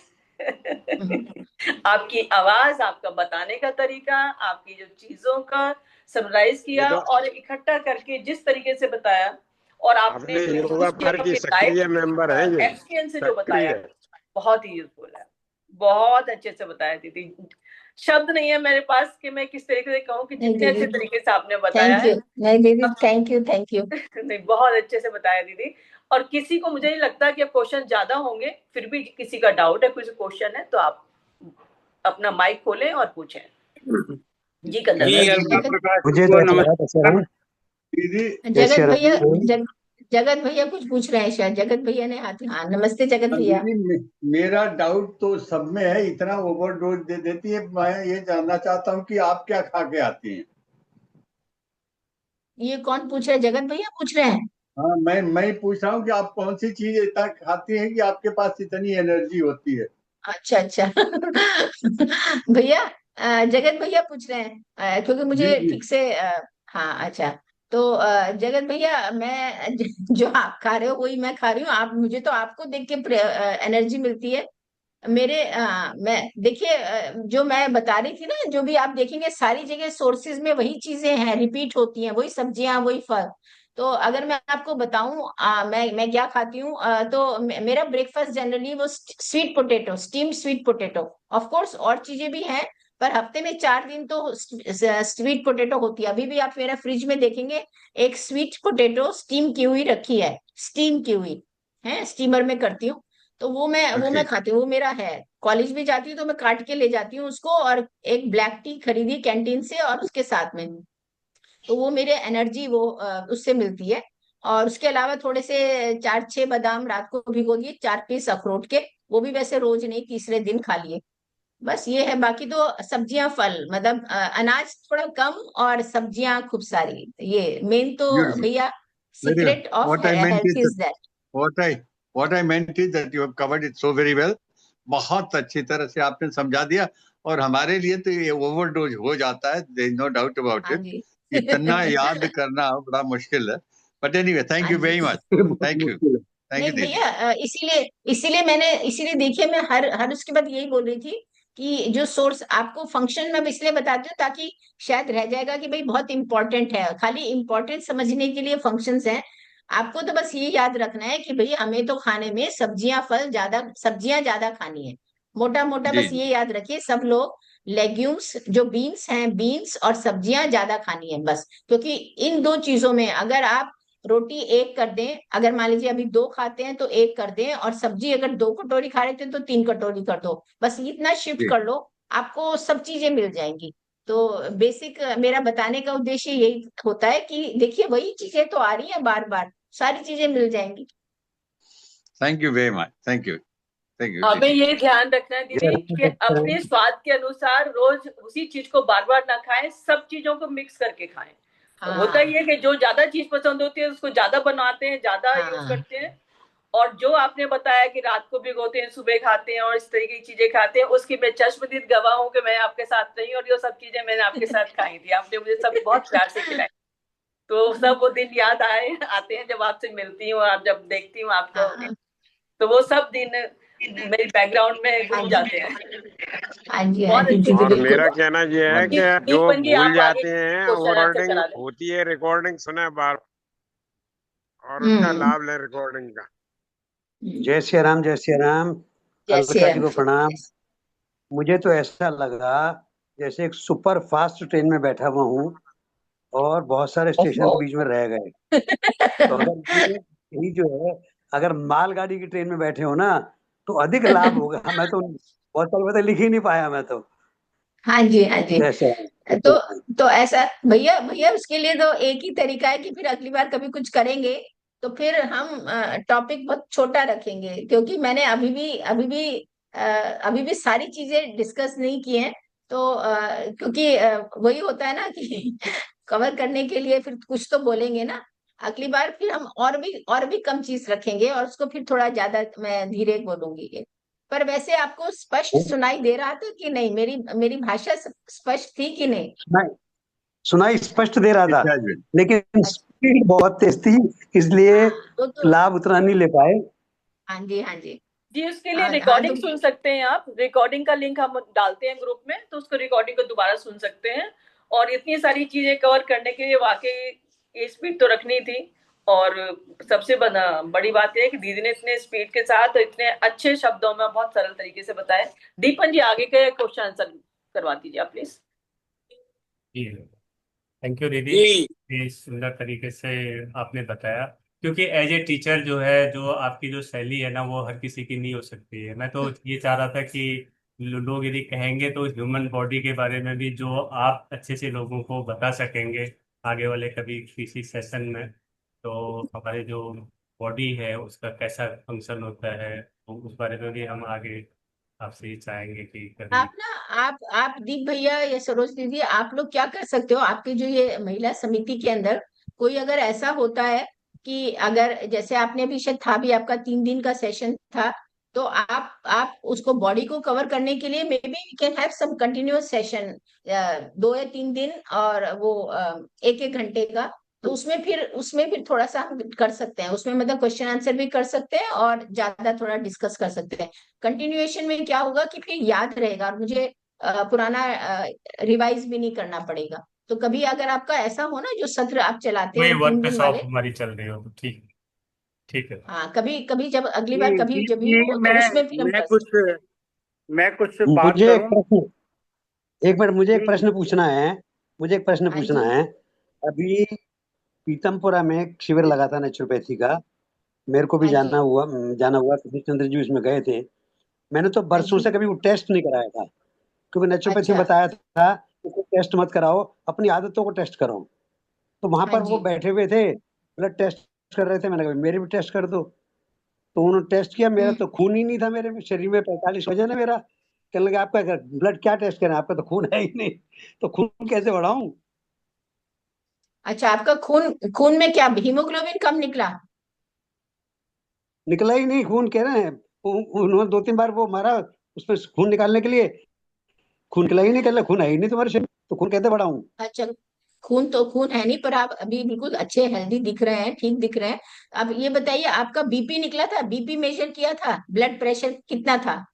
आपकी आवाज, आपका बताने का तरीका, आपकी जो चीजों का समराइज ये किया तो और इकट्ठा करके जिस तरीके से बताया, और आपने अपने जो योगा यूज किया फर की अपनी सक्रिय लाइफ मेंबर हैं ये। एक्सपीरियंस से जो बताया, सक्रिय। बहुत ही यूजफुल है। बहुत अच्छे से बताया दीदी। शब्द नहीं है मेरे पास कि मैं किस तरीके से कहूँ कि नहीं जितने दीदी, अच्छे तरीके से आपने बताया थैंक है। यू। नहीं दीदी, थैंक यू, थैंक यू। नहीं, बहुत अच्छे से बताया दीदी। और किसी को, मुझे नहीं लगता कि अब क्वेश्चन ज्यादा होंगे, फिर भी किसी का डाउट है, कुछ क्वेश्चन है, तो आप अपना माइक खोलें और पूछें। जी कंदर जी सर। अलका जगत प्रकाश जी मुझे को तो नमस्कार दीदी। जगत भैया, दीदी जगत भैया कुछ पूछ रहे हैं शायद। जगत भैया ने हाथ, हाँ नमस्ते जगत भैया। दीदी मेरा डाउट तो सब में है, इतना ओवरडोज दे देती है। मैं ये जानना चाहता हूँ कि आप क्या खा के आती हैं? ये कौन पूछ रहा है? जगत भैया पूछ रहे हैं। हाँ, मैं पूछ रहा हूँ कि आप कौन सी चीज इतना खाती हैं कि आपके पास इतनी एनर्जी होती है? अच्छा अच्छा। भैया, जगत भैया पूछ रहे हैं, क्योंकि जी मुझे जी। ठीक से हाँ अच्छा। तो जगत भैया, मैं जो आप खा रहे हो वही मैं खा रही हूँ। आप मुझे तो आपको देख के एनर्जी मिलती है। मेरे मैं देखिए, जो मैं बता रही थी ना, जो भी आप देखेंगे सारी जगह सोर्सेज में वही चीजें हैं, रिपीट होती हैं, वही सब्जियां, वही फल। तो अगर मैं आपको बताऊं मैं क्या खाती हूँ, तो मेरा ब्रेकफास्ट जनरली वो sweet potato, steam sweet potato. Of course और चीजें भी हैं, पर हफ्ते में 4 दिन तो स्वीट पोटेटो होती है। अभी भी आप मेरा फ्रिज में देखेंगे, एक स्वीट पोटेटो स्टीम की हुई रखी है, स्टीम की हुई है, स्टीमर में करती हूँ। तो वो मैं ओके। खाती हूँ, वो मेरा है। कॉलेज भी जाती हूँ तो मैं काट के ले जाती हूँ उसको, और एक ब्लैक टी खरीदी कैंटीन से, और उसके साथ में, तो वो मेरे एनर्जी वो उससे मिलती है। और उसके अलावा थोड़े से 4-6 बादाम रात को भिगो दिए, 4 पीस अखरोट के, वो भी वैसे रोज नहीं, तीसरे दिन खा लिए। बस ये है, बाकी तो सब्जियां फल मतलब अनाज थोड़ा कम और सब्जियां खूब सारी, ये मेन तो Beautiful. भैया Very well. Secret of What I meant health is is that. what I meant is that you have covered it so very well. बहुत अच्छी तरह से आपने समझा दिया, और हमारे लिए तो ये ओवरडोज हो जाता है, there is no doubt about हाँ इट। जी। इतना याद करना बड़ा मुश्किल है, बट एनीवे थैंक हाँ यू जी। Very much. बहुत थैंक यू, मुश्किल है। थैंक नहीं यू दीदी। भैया, इसीलिए इसीलिए देखिए, मैं हर उसके बाद यही बोल रही थी कि जो सोर्स आपको फंक्शन में इसलिए बताती हूँ ताकि शायद रह जाएगा कि भाई बहुत इंपॉर्टेंट है, खाली इंपॉर्टेंट समझने के लिए फंक्शंस हैं। आपको तो बस ये याद रखना है कि भाई हमें तो खाने में सब्जियां ज्यादा खानी है। मोटा मोटा जी बस ये याद रखिए सब लोग, लेग्यूम्स जो बीन्स हैं, बीन्स और सब्जियां ज्यादा खानी है बस, क्योंकि इन दो चीजों में अगर आप रोटी एक कर दें, अगर मान लीजिए अभी दो खाते हैं तो एक कर दें, और सब्जी अगर 2 कटोरी खा रहे थे तो 3 कटोरी कर दो, बस इतना शिफ्ट जी कर लो, आपको सब चीजें मिल जाएंगी। तो बेसिक मेरा बताने का उद्देश्य यही होता है कि देखिए वही चीजें तो आ रही हैं बार बार, सारी चीजें मिल जाएंगी। Thank you very much, thank you हमें दीदी। ये ध्यान रखना है दीदी कि अपने स्वाद के अनुसार रोज उसी चीज को बार बार ना खाएं, सब चीजों को मिक्स करके खाएं। होता ही हाँ है कि जो ज्यादा चीज पसंद होती है उसको ज्यादा बनाते हैं, ज्यादा यूज हाँ करते हैं, और जो आपने बताया कि रात को भिगोते हैं, सुबह खाते हैं और इस तरीके की चीजें खाते हैं, उसकी मैं चश्मदीद गवाह हूँ कि मैं आपके साथ रही और ये सब चीजें मैंने आपके साथ खाई थी, आपने मुझे सब बहुत प्यार से खिलाई। तो सब वो दिन याद आते हैं जब आपसे मिलती हूँ और जब देखती हूँ आपको, हाँ तो वो सब दिन मेरी बैकग्राउंड में हाँ घूम जी जाते हैं। हाँ जी हाँ बहुत जी अच्छी जी और बिल्कुल। मेरा कहना यह है कि जो दीपन जी भूल आप आगे जाते हैं, क्वेश्चन आंसर रिकॉर्डिंग करा दें। होती है, रिकॉर्डिंग सुने बार और उसका हम्म। लाभ लें रिकॉर्डिंग का। जय सिया राम, जय सिया राम। जैसे अलका जी को प्रणाम। मुझे तो ऐसा लगा जैसे एक सुपर फास्ट ट्रेन में बैठा हुआ हूँ और बहुत सारे स्टेशन बीच में रह गए। तो अगर यही जो है, अगर मालगाड़ी की ट्रेन में बैठे हो ना तो अधिक लाभ होगा। मैं तो बहुत साल पहले लिख ही नहीं पाया मैं तो। हाँ जी हाँ जी। जय सिया राम। तो ऐसा भैया भैया उसके लिए तो एक ही तरीका है कि फिर अगली बार कभी कुछ करेंगे तो फिर हम टॉपिक बहुत छोटा रखेंगे, क्योंकि मैंने अभी भी सारी चीजें डिस्कस नहीं की हैं। तो क्योंकि वही होता है ना कि कवर करने के लिए फिर कुछ तो बोलेंगे ना। अगली बार फिर हम और भी कम चीज रखेंगे और उसको फिर थोड़ा ज्यादा मैं धीरे बोलूंगी। पर वैसे आपको स्पष्ट सुनाई दे रहा था कि नहीं, मेरी मेरी भाषा स्पष्ट थी कि नहीं? सुनाई स्पष्ट दे रहा था, इत्यादि। लेकिन स्पीड बहुत तेज थी, इसलिए हाँ तो लाभ उतना नहीं ले पाए। हाँ जी हाँ जी। जी उसके लिए हाँ रिकॉर्डिंग तो सुन सकते हैं आप, रिकॉर्डिंग का लिंक हम डालते हैं ग्रुप में, तो उसको रिकॉर्डिंग को दोबारा सुन सकते हैं। और इतनी सारी चीजें कवर करने के लिए वाकई ये स्पीड तो रखनी थी। और सबसे बड़ी बात है कि दीदी ने इतने स्पीड के साथ इतने अच्छे शब्दों में बहुत सरल तरीके से बताया। दीपन जी आगे के क्वेश्चन आंसर करवा दीजिए आप प्लीज। जी थैंक यू दीदी, इस सुंदर तरीके से आपने बताया। क्योंकि एज ए टीचर जो है, जो आपकी जो शैली है ना, वो हर किसी की नहीं हो सकती है। मैं तो ये चाह रहा था कि लोग यदि कहेंगे तो ह्यूमन बॉडी के बारे में भी जो आप अच्छे से लोगों को बता सकेंगे आगे वाले कभी किसी सेशन में, तो हमारे जो बॉडी है उसका कैसा फंक्शन होता है, तो उस बारे में भी हम आगे आपसे ये चाहेंगे कि कभी। आप ना आप दीप भैया या सरोज दीदी, आप लोग क्या कर सकते हो, आपके जो ये महिला समिति के अंदर कोई अगर ऐसा होता है कि अगर जैसे आपने अभी शायद था भी आपका 3 दिन का सेशन था, तो आप उसको बॉडी को कवर करने के लिए maybe we can have some continuous session 2 या 3 दिन, और वो 1-1 घंटे का। तो उसमें फिर थोड़ा सा हम कर सकते हैं, उसमें मतलब क्वेश्चन आंसर भी कर सकते हैं और ज्यादा थोड़ा डिस्कस कर सकते हैं। कंटिन्यूएशन में क्या होगा कि फिर याद रहेगा और मुझे पुराना रिवाइज भी नहीं करना पड़ेगा। तो कभी अगर आपका ऐसा हो ना जो सत्र आप चलाते कोई हैं 3 दिन वर्कशॉप वाले, हमारी चल रही हो तो ठीक ठीक है। हाँ कभी कभी जब अगली बार जी कभी जी जब भी जी, हो तो उसमें फिर हम मैं कर कुछ सकते मैं कुछ बात मुझे एक करूं। प्रश्न एक मिनट मुझे एक जी प्रश्न पूछना है। मुझे एक प्रश्न हैं। हाँ पूछना जी है। अभी पीतमपुरा में एक शिविर लगा था नेचुरोपैथी का। मेरे को भी हाँ जी जाना हुआ, कृष्ण चंद्र जी उसमें गए थे। मैंने तो हाँ बरसों जी। से कभी वो टेस्ट नहीं कराया था, क्योंकि नेचुरोपैथी में अच्छा। बताया था कि टेस्ट मत कराओ, अपनी आदतों को टेस्ट करो। तो वहां हाँ पर वो जी बैठे हुए थे, ब्लड टेस्ट कर रहे थे। मैंने कहा मेरे भी टेस्ट कर दो। तो उन्होंने टेस्ट किया, मेरा हम्म तो खून ही नहीं था मेरे में, शरीर में 45 वजन है मेरा। कहने लगे आपका ब्लड क्या टेस्ट करना है, आपका तो खून है ही नहीं, तो खून कैसे बढ़ाऊं? अच्छा, आपका खून खून में क्या हीमोग्लोबिन कम निकला? निकला ही नहीं खून, कह रहे हैं। उन्होंने 2-3 बार वो मारा उसमें खून निकालने के लिए, खून निकला ही नहीं, कह रहे खून है ही नहीं तुम्हारे शरीर में, तो खून कैसे बढ़ाऊं? अच्छा, खून तो खून है नहीं, पर आप अभी बिल्कुल अच्छे हेल्दी दिख रहे हैं, ठीक दिख रहे हैं। अब ये बताइए, आपका बीपी निकला था? बीपी मेजर किया था? ब्लड प्रेशर कितना था?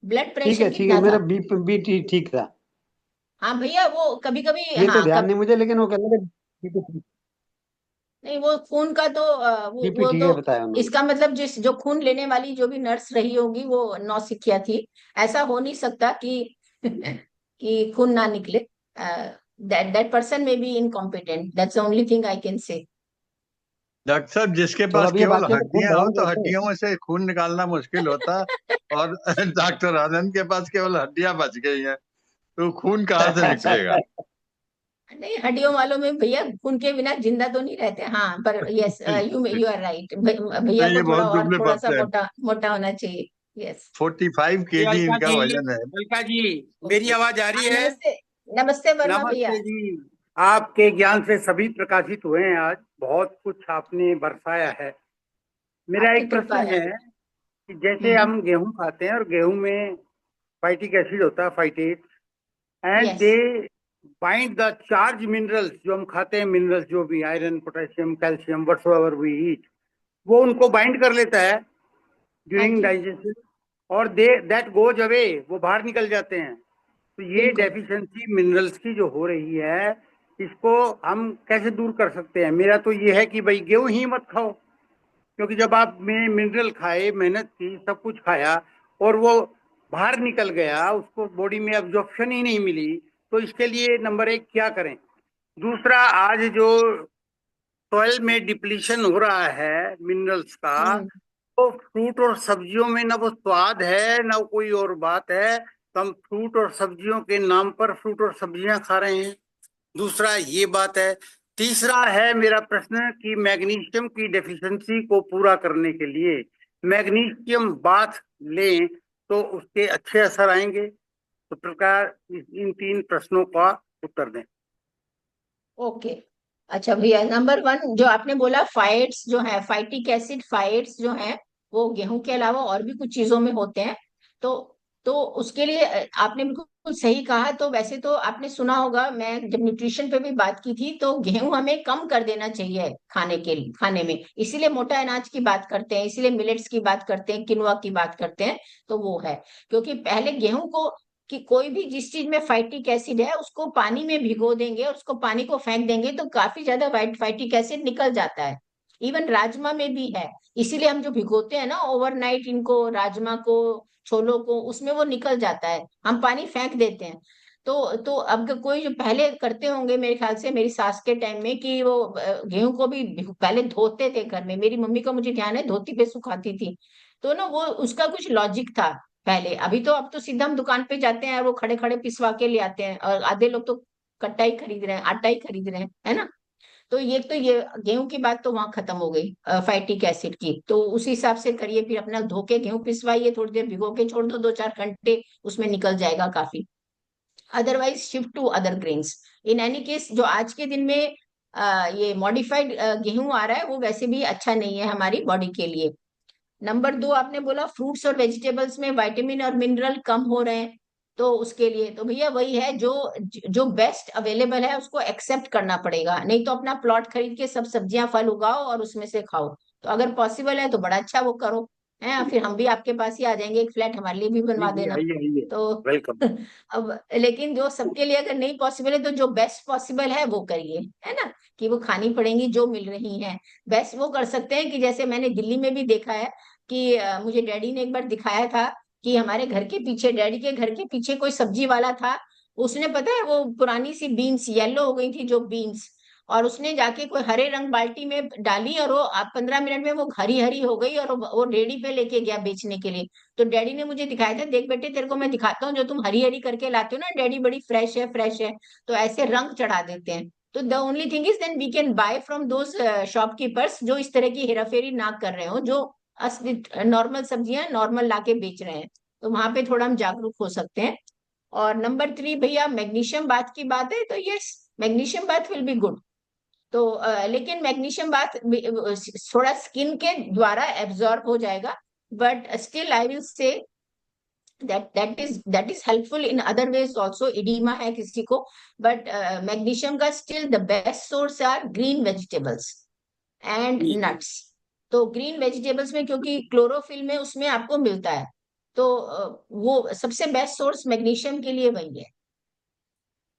ब्लड प्रेशर ठीक है, कितना मेरा था? बीपी ठीक था। हाँ भैया, वो कभी कभी, ये तो हाँ ध्यान कब, नहीं मुझे, लेकिन वो कहने लगे नहीं वो खून का तो बीपी वो ठीक तो है बताया उन्होंने। इसका मतलब जिस जो खून लेने वाली जो भी नर्स रही होगी वो नौसिखिया थी। ऐसा हो नहीं सकता कि कि खून ना निकले। That that person may be incompetent, that's the only thing I can say. Doctor साहब, जिसके थोड़ा पास भी ये केवल बाकी खून हड्डियां बढ़ा हो तो कैसे? हड्डियों में से खून निकालना मुश्किल होता, और डॉक्टर आनंद के पास केवल हड्डियां बच गई हैं, तो खून कहाँ से निकलेगा? नहीं, हड्डियों वालों में भैया खून के बिना जिंदा तो नहीं रहते। हाँ, पर यस, यू आर राइट, भैया नहीं, को ये थोड़ा बहुत और दुबले थोड़ा सा पतले हैं। मोटा मोटा होना चाहिए। यस। 45 जी केजी अलका इनका जी, वजन है। अलका जी, मेरी ओके। आवाज आ रही हाँ, है? नमस्ते। नमस्ते वर्मा भैया। नमस्ते जी। आपके ज्ञान से सभी प्रकाशित हुए हैं, आज बहुत कुछ आपने बरसाया है। मेरा आपकी एक कृपा प्रश्न है। है कि जैसे हम्म। हम गेहूं खाते हैं और गेहूं में फाइटिक एसिड होता है, phytate, and yes. They bind the charge minerals, जो हम खाते हैं मिनरल्स, जो भी iron, potassium, calcium, whatsoever we eat, वो उनको बाइंड कर लेता है हाँ ड्यूरिंग जी। डाइजेशन, और दे दैट गोज अवे, वो बाहर निकल जाते हैं। तो ये बिल्कुल। डेफिशिएंसी मिनरल्स की जो हो रही है, इसको हम कैसे दूर कर सकते हैं? मेरा तो ये है कि भाई गेहूं ही मत खाओ, क्योंकि जब आप मिनरल खाए, मेहनत की, सब कुछ खाया, और वो बाहर निकल गया, उसको बॉडी में एब्जॉर्प्शन ही नहीं मिली, तो इसके लिए नंबर एक क्या करें? दूसरा, आज जो सॉइल में डिप्लीशन हो रहा है मिनरल्स का, हम्म। तो फ्रूट और सब्जियों में ना वो स्वाद है ना कोई और बात है, तो हम फ्रूट और सब्जियों के नाम पर फ्रूट और सब्जियां खा रहे हैं। दूसरा ये बात है। तीसरा है मेरा प्रश्न कि मैग्नीशियम की डेफिशिएंसी को पूरा करने के लिए मैग्नीशियम बाथ लें तो उसके अच्छे असर आएंगे? तो प्रकार इन तीन प्रश्नों का उत्तर दें। ओके। अच्छा भैया, नंबर वन जो आपने बोला, फाइट्स जो है, फाइटिक एसिड फाइट्स जो है, वो गेहूं के अलावा और भी कुछ चीजों में होते हैं। तो तो उसके लिए आपने बिल्कुल सही कहा। तो वैसे तो आपने सुना होगा, मैं जब न्यूट्रिशन पे भी बात की थी, तो गेहूं हमें कम कर देना चाहिए खाने में। इसीलिए मोटा अनाज की बात करते हैं, इसीलिए मिलेट्स की बात करते हैं, किनुआ की बात करते हैं। तो वो है, क्योंकि पहले गेहूं को, कि कोई भी जिस चीज में फाइटिक एसिड है उसको पानी में भिगो देंगे और उसको पानी को फेंक देंगे तो काफी ज्यादा फाइटिक एसिड निकल जाता है। इवन राजमा में भी है। इसीलिए हम जो भिगोते हैं ना ओवरनाइट, इनको राजमा को, छोलों को, उसमें वो निकल जाता है, हम पानी फेंक देते हैं। तो अब कोई जो पहले करते होंगे, मेरे ख्याल से मेरी सास के टाइम में, कि वो गेहूं को भी पहले धोते थे घर में। मेरी मम्मी का मुझे ध्यान है धोती पे सुखाती थी। तो ना वो उसका कुछ लॉजिक था पहले। अभी तो अब तो सीधा हम दुकान पे जाते हैं और वो खड़े खड़े पिसवा के ले आते हैं, और आधे लोग तो कट्टा ही खरीद रहे हैं, आटा ही खरीद रहे हैं, है ना। तो ये गेहूं की बात तो वहां खत्म हो गई, फाइटिक एसिड की। तो उस हिसाब से करिए, फिर अपना धो के गेहूं पिसवाइए, थोड़ी देर भिगो के छोड़ दो, 2-4 घंटे, उसमें निकल जाएगा काफी। Otherwise shift to other grains. In any case, जो आज के दिन में ये मॉडिफाइड गेहूं आ रहा है, वो वैसे भी अच्छा नहीं है हमारी बॉडी के लिए। नंबर दो, आपने बोला फ्रूट्स और वेजिटेबल्स में विटामिन और मिनरल कम हो रहे हैं। तो उसके लिए तो भैया वही है, जो जो बेस्ट अवेलेबल है उसको एक्सेप्ट करना पड़ेगा। नहीं तो अपना प्लॉट खरीद के सब सब्जियां फल उगाओ और उसमें से खाओ। तो अगर पॉसिबल है तो बड़ा अच्छा, वो करो। है, फिर हम भी आपके पास ही आ जाएंगे, एक फ्लैट हमारे लिए भी जी बनवा जी, देना। आइए आइए, तो वेलकम। अब लेकिन जो सबके लिए अगर नहीं पॉसिबल है, तो जो बेस्ट पॉसिबल है वो करिए, है ना, कि वो खानी पड़ेंगी जो मिल रही हैं। बेस्ट वो कर सकते हैं कि जैसे मैंने दिल्ली में भी देखा है कि मुझे डैडी ने एक बार दिखाया था कि हमारे घर के पीछे, डैडी के घर के पीछे कोई सब्जी वाला था। उसने, पता है, वो पुरानी सी बीन्स येलो हो गई थी जो बीन्स, और उसने जाके कोई हरे रंग बाल्टी में डाली, और वो आप 15 मिनट में वो हरी हरी हो गई, और वो रेडी पे लेके गया बेचने के लिए। तो डैडी ने मुझे दिखाया था, देख बेटे तेरे को मैं दिखाता हूँ, जो तुम हरी हरी करके लाते हो ना डैडी, बड़ी फ्रेश है फ्रेश है। तो ऐसे रंग चढ़ा देते हैं। तो the only thing is then we can buy from those shopkeepers जो इस तरह की हेराफेरी ना कर रहे हो, जो असली नॉर्मल सब्जियां नॉर्मल लाके बेच रहे हैं, तो वहां पे थोड़ा हम जागरूक हो सकते हैं। और नंबर 3 भैया, मैग्नीशियम बाथ की बात है तो yes, magnesium bath will be good. तो लेकिन मैग्नीशियम बाथ थोड़ा स्किन के द्वारा एब्जॉर्ब हो जाएगा, but still I will say that is helpful in other ways also। Oedema है किसी को, बट मैग्नीशियम का still the best source are green vegetables and nuts. तो ग्रीन वेजिटेबल्स में क्योंकि क्लोरोफिल में उसमें आपको मिलता है, तो वो सबसे बेस्ट सोर्स मैग्नीशियम के लिए वही है।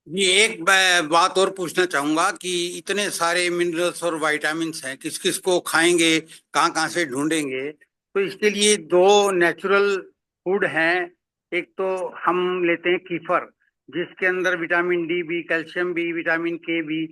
ये एक बात और पूछना चाहूंगा कि इतने सारे मिनरल्स और विटामिन्स हैं, किस किस को खाएंगे, कहाँ कहाँ से ढूंढेंगे? तो इसके लिए दो नेचुरल फूड हैं। एक तो हम लेते हैं कीफर, जिसके अंदर विटामिन डी भी, कैल्शियम भी, विटामिन के भी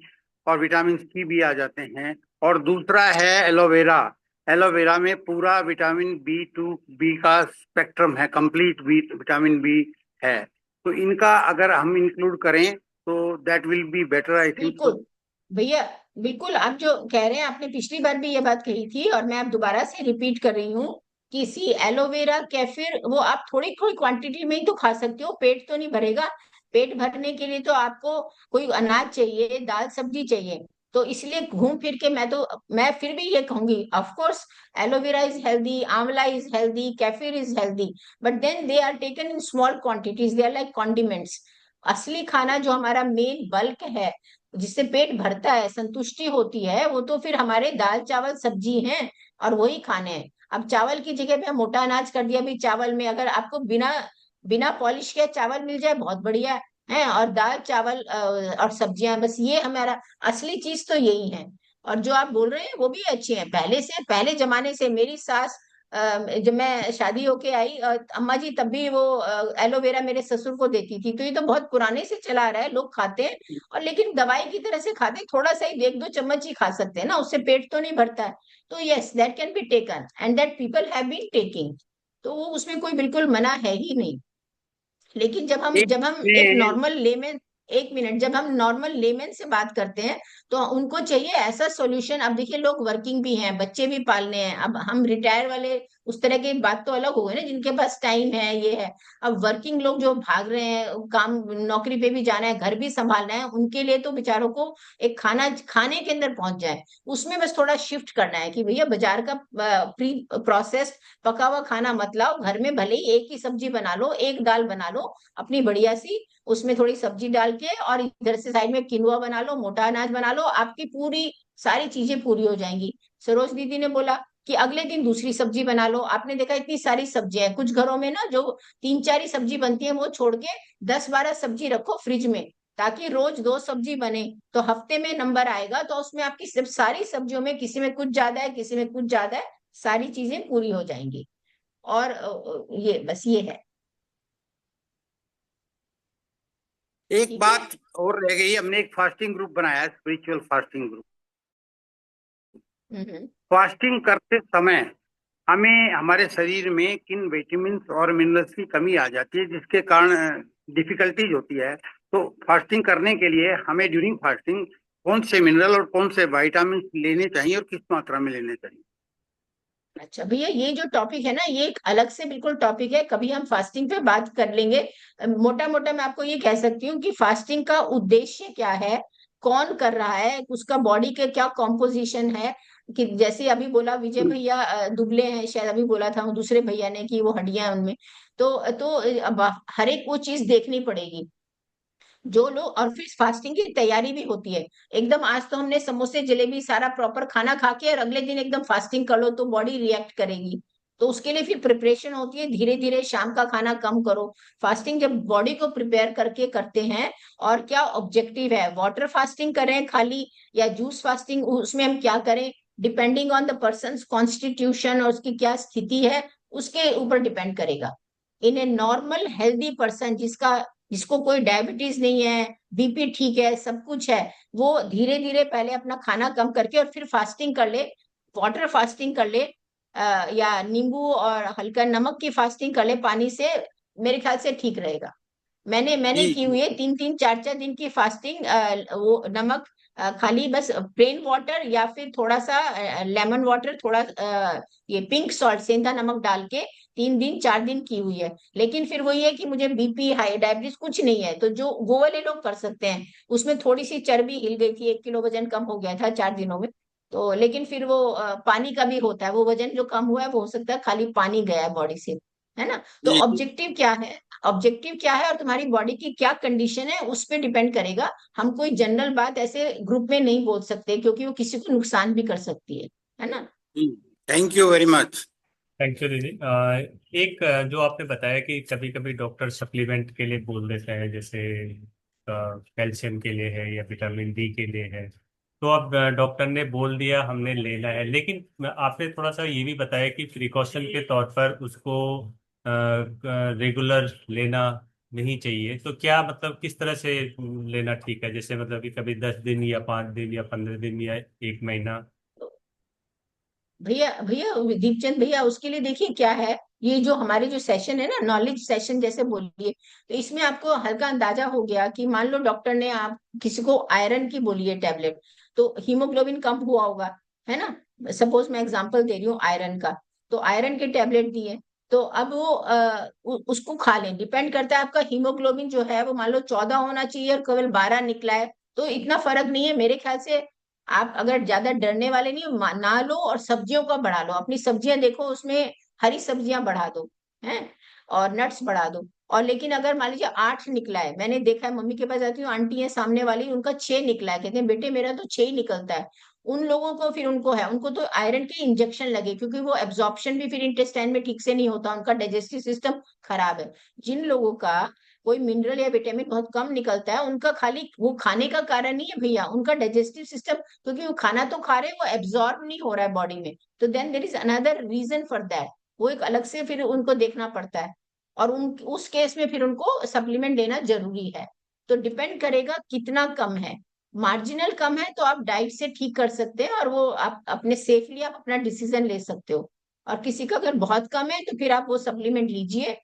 और विटामिन सी भी आ जाते हैं। और दूसरा है एलोवेरा। एलोवेरा में पूरा विटामिन B2 का स्पेक्ट्रम है, कंप्लीट विटामिन बी है। तो इनका अगर हम इंक्लूड करें तो that will be better, I think. बिल्कुल भैया, बिल्कुल आप जो कह रहे हैं, आपने पिछली बार भी ये बात कही थी और मैं अब दोबारा से रिपीट कर रही हूँ कि सी एलोवेरा केफिर वो आप थोड़ी थोड़ी क्वांटिटी में ही तो खा सकते हो, पेट तो नहीं भरेगा। पेट भरने के लिए तो आपको कोई अनाज चाहिए, दाल सब्जी चाहिए। तो इसलिए घूम फिर के मैं फिर भी ये कहूंगी, of course aloe vera is healthy, amla is healthy, kefir is healthy, but then they are taken in small quantities, they are like condiments. असली खाना जो हमारा मेन बल्क है, जिससे पेट भरता है, संतुष्टि होती है, वो तो फिर हमारे दाल चावल सब्जी हैं और वही खाने हैं। अब चावल की जगह पे हम मोटा अनाज कर दिया भी, चावल में अगर आपको बिना बिना पॉलिश किया चावल मिल जाए बहुत बढ़िया है, और दाल चावल और सब्जियां, बस ये हमारा असली चीज तो यही है। और जो आप बोल रहे हैं वो भी अच्छे हैं, पहले जमाने से मेरी सास जब मैं शादी होके आई, अम्मा जी तब भी वो एलोवेरा मेरे ससुर को देती थी। तो ये तो बहुत पुराने से चला आ रहा है, लोग खाते हैं और लेकिन दवाई की तरह से खाते हैं, थोड़ा सा ही 1-2 चम्मच ही खा सकते हैं ना, उससे पेट तो नहीं भरता है। तो yes, that can be taken and that people have been taking, तो वो उसमें कोई बिल्कुल मना है ही नहीं। लेकिन एक जब हम एक नॉर्मल लेमैन, एक मिनट, जब हम नॉर्मल लेमैन से बात करते हैं तो उनको चाहिए ऐसा सॉल्यूशन। अब देखिए, लोग वर्किंग भी हैं, बच्चे भी पालने हैं, अब हम रिटायर वाले उस तरह की बात तो अलग हो गई ना, जिनके पास टाइम है ये है। अब वर्किंग लोग जो भाग रहे हैं, काम नौकरी पे भी जाना है, घर भी संभालना है, उनके लिए तो बेचारों को एक खाना खाने के अंदर पहुंच जाए, उसमें बस थोड़ा शिफ्ट करना है कि भैया बाजार का प्री प्रोसेस्ड पका हुआ खाना मत लाओ, घर में भले ही एक ही सब्जी बना लो, एक दाल बना लो अपनी बढ़िया सी, उसमें थोड़ी सब्जी डाल के, और इधर से साइड में किनुआ बना लो, मोटा अनाज बना लो, आपकी पूरी सारी चीजें पूरी हो जाएंगी। सरोज दीदी ने बोला कि अगले दिन दूसरी सब्जी बना लो। आपने देखा इतनी सारी सब्जियां हैं, कुछ घरों में ना जो 3-4 ही सब्जी बनती है, वो छोड़ के 10-12 सब्जी रखो फ्रिज में, ताकि रोज 2 सब्जी बने, तो हफ्ते में नंबर आएगा, तो उसमें आपकी सिर्फ सारी सब्जियों में किसी में कुछ ज्यादा है, किसी में कुछ ज्यादा है, सारी चीजें पूरी हो जाएंगी। और ये बस ये है। एक ठीक है। बात और रह गई, हमने एक फास्टिंग ग्रुप बनाया है, स्पिरिचुअल फास्टिंग ग्रुप। फास्टिंग करते समय हमें हमारे शरीर में किन विटामिन और मिनरल्स की कमी आ जाती है, जिसके कारण डिफिकल्टीज होती है। तो फास्टिंग करने के लिए हमें ड्यूरिंग फास्टिंग कौन से मिनरल और कौन से विटामिन लेने चाहिए और किस मात्रा में लेने चाहिए? अच्छा भैया, ये जो टॉपिक है ना, ये एक अलग से बिल्कुल टॉपिक है, कभी हम फास्टिंग पे बात कर लेंगे। मोटा मोटा मैं आपको ये कह सकती हूँ कि फास्टिंग का उद्देश्य क्या है, कौन कर रहा है, उसका बॉडी के क्या कॉम्पोजिशन है। कि जैसे अभी बोला विजय भैया दुबले हैं, शायद अभी बोला था दूसरे भैया ने कि वो हड्डियां हैं उनमें। तो अब हर एक वो चीज देखनी पड़ेगी जो लोग। और फिर फास्टिंग की तैयारी भी होती है एकदम, आज तो हमने समोसे जलेबी सारा प्रॉपर खाना खा के और अगले दिन एकदम फास्टिंग कर लो तो बॉडी रिएक्ट करेगी। तो उसके लिए फिर प्रिपरेशन होती है, धीरे धीरे शाम का खाना कम करो। फास्टिंग जब बॉडी को प्रिपेयर करके करते हैं, और क्या ऑब्जेक्टिव है, वाटर फास्टिंग करें खाली या जूस फास्टिंग, उसमें हम क्या करें, depending on the person constitution और उसकी क्या स्थिति है, उसके ऊपर डिपेंड करेगा। इन ए नॉर्मल हेल्दी पर्सन, जिसको कोई डायबिटीज नहीं है, बीपी ठीक है, सब कुछ है, वो धीरे धीरे पहले अपना खाना कम करके और फिर फास्टिंग कर ले, वाटर फास्टिंग कर ले, या नींबू और हल्का नमक की फास्टिंग कर ले पानी से, मेरे ख्याल से ठीक रहेगा। मैंने की हुई है 3-3 4-4 दिन की फास्टिंग, वो नमक खाली बस प्लेन वाटर या फिर थोड़ा सा लेमन वाटर, थोड़ा ये पिंक सॉल्ट, सेंधा नमक डाल के 3 दिन 4 दिन की हुई है। लेकिन फिर वही है कि मुझे बीपी, हाई, डायबिटीज कुछ नहीं है, तो जो वो वाले लोग कर सकते हैं। उसमें थोड़ी सी चर्बी हिल गई थी, 1 किलो वजन कम हो गया था 4 दिनों में। तो लेकिन फिर वो पानी का भी होता है, वो वजन जो कम हुआ है वो हो सकता है खाली पानी गया है बॉडी से, है ना। तो जी जी। ऑब्जेक्टिव क्या है, ऑब्जेक्टिव क्या है और तुम्हारी बॉडी की क्या कंडीशन है उस पे डिपेंड करेगा। हम कोई जनरल बात ऐसे ग्रुप में नहीं बोल सकते, क्योंकि वो किसी को नुकसान भी कर सकती है ना। Thank you very much. Thank you दीदी। एक जो आपने बताया कि कभी कभी डॉक्टर सप्लीमेंट के लिए बोल देते हैं, जैसे कैल्शियम के लिए है या विटामिन डी के लिए है, तो अब डॉक्टर ने बोल दिया हमने लेना है, लेकिन आपने थोड़ा सा ये भी बताया कि प्रिकॉशन के तौर पर उसको रेगुलर लेना नहीं चाहिए। तो क्या मतलब किस तरह से लेना ठीक है, जैसे मतलब कि कभी 10 दिन या 5 दिन या 15 दिन या 1 महीना? भैया भैया दीपचंद भैया, उसके लिए देखिए क्या है, ये जो हमारे जो सेशन है ना, नॉलेज सेशन जैसे बोलिए, तो इसमें आपको हल्का अंदाजा हो गया कि मान लो डॉक्टर ने आप किसी को आयरन की बोली है टैबलेट, तो हीमोग्लोबिन कम हुआ होगा, है ना। सपोज मैं एग्जांपल दे रही हूँ आयरन का, तो आयरन के टैबलेट दिए, तो अब वो उसको खा लें। डिपेंड करता है आपका हीमोग्लोबिन जो है वो मान लो 14 होना चाहिए और केवल 12 निकला है, तो इतना फर्क नहीं है मेरे ख्याल से। आप अगर ज्यादा डरने वाले नहीं हो, ना लो, और सब्जियों का बढ़ा लो, अपनी सब्जियां देखो उसमें हरी सब्जियां बढ़ा दो, हैं, और नट्स बढ़ा दो। और लेकिन अगर मान लीजिए 8 निकला है, मैंने देखा है, मम्मी के पास जाती हूँ, आंटी है सामने वाली, उनका 6 निकला है, कहते हैं बेटे मेरा तो 6 ही निकलता है। उन लोगों को फिर उनको है, उनको तो आयरन के इंजेक्शन लगे, क्योंकि वो एब्जॉर्प्शन भी फिर इंटेस्टाइन में ठीक से नहीं होता, उनका डाइजेस्टिव सिस्टम खराब है। जिन लोगों का कोई मिनरल या विटामिन बहुत कम निकलता है, उनका खाली वो खाने का कारण नहीं है भैया, उनका डाइजेस्टिव सिस्टम, क्योंकि वो खाना तो खा रहे हैं, वो एब्जॉर्ब नहीं हो रहा है बॉडी में। तो then there is another reason for that, वो एक अलग से फिर उनको देखना पड़ता है। और उस केस में फिर उनको सप्लीमेंट लेना जरूरी है। तो डिपेंड करेगा कितना कम है। मार्जिनल कम है तो आप डाइट से ठीक कर सकते हैं, और वो आप अपने सेफली आप अपना डिसीजन ले सकते हो। और किसी का अगर बहुत कम है तो फिर आप वो सप्लीमेंट लीजिए,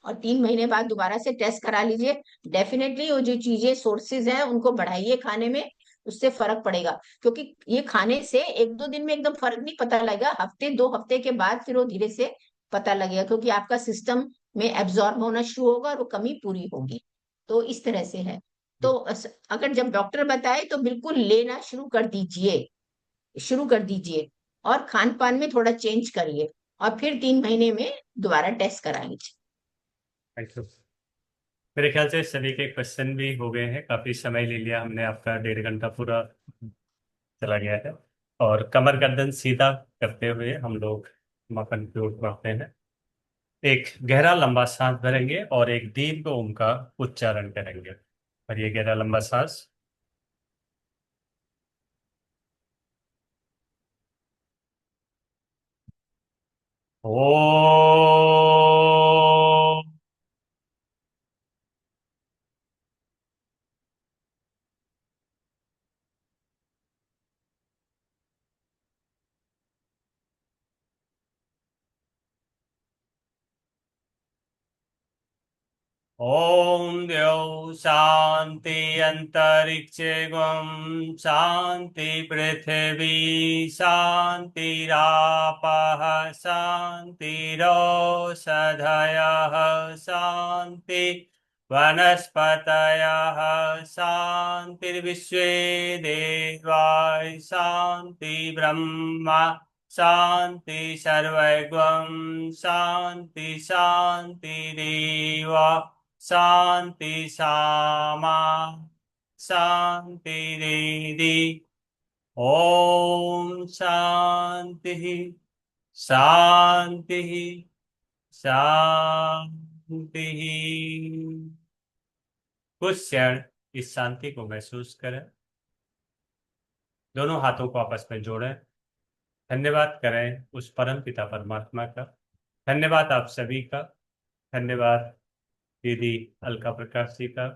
और 3 महीने बाद दोबारा से टेस्ट करा लीजिए। डेफिनेटली वो जो चीजें सोर्सेज हैं उनको बढ़ाइए खाने में, उससे फर्क पड़ेगा। क्योंकि ये खाने से 1-2 दिन में एकदम फर्क नहीं पता लगेगा, हफ्ते 2 हफ्ते के बाद फिर वो धीरे से पता लगेगा, क्योंकि आपका सिस्टम में एब्जॉर्ब होना शुरू होगा और वो कमी पूरी होगी। तो इस तरह से है। तो अगर जब डॉक्टर बताए तो बिल्कुल लेना शुरू कर दीजिए, शुरू कर दीजिए। और खान पान में थोड़ा चेंज करिए, और फिर 3 महीने में दोबारा टेस्ट करा लीजिए। Thank you. मेरे ख्याल से सभी के क्वेश्चन भी हो गए हैं, काफी समय ले लिया हमने आपका, 1.5 घंटा पूरा चला गया है। और कमर गर्दन सीधा करते हुए हम लोग मक्खन की ओर बढ़ते हैं। एक गहरा लंबा सांस भरेंगे और एक दीर्घ ओम का उच्चारण करेंगे। और ये गहरा लंबा सांस। ओ। ओम द्यौ शांति अंतरिक्षे गम शांति पृथ्वी शांतिरापः शांतिरोषधयः शांति वनस्पतयः शांतिर्विश्वे देवाः शांति ब्रह्मा शांति सर्वैर्गं शांति शांतिरेव शांति सामा शांतिरेधि। ओम शांति शांति शांति। कुछ क्षण इस शांति को महसूस करें। दोनों हाथों को आपस में जोड़ें। धन्यवाद करें उस परम पिता परमात्मा का। धन्यवाद आप सभी का। धन्यवाद दीदी अलका प्रकाश जी का।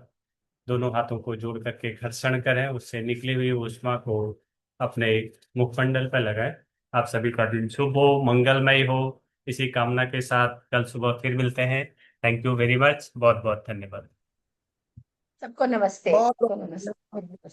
दोनों हाथों को जोड़ करके घर्षण करें, उससे निकली हुई ऊष्मा को अपने मुखमंडल पर लगाएं। आप सभी का दिन शुभ हो, मंगलमय हो, इसी कामना के साथ कल सुबह फिर मिलते हैं। Thank you very much. बहुत बहुत धन्यवाद। सबको नमस्ते, बहुत सबको नमस्ते।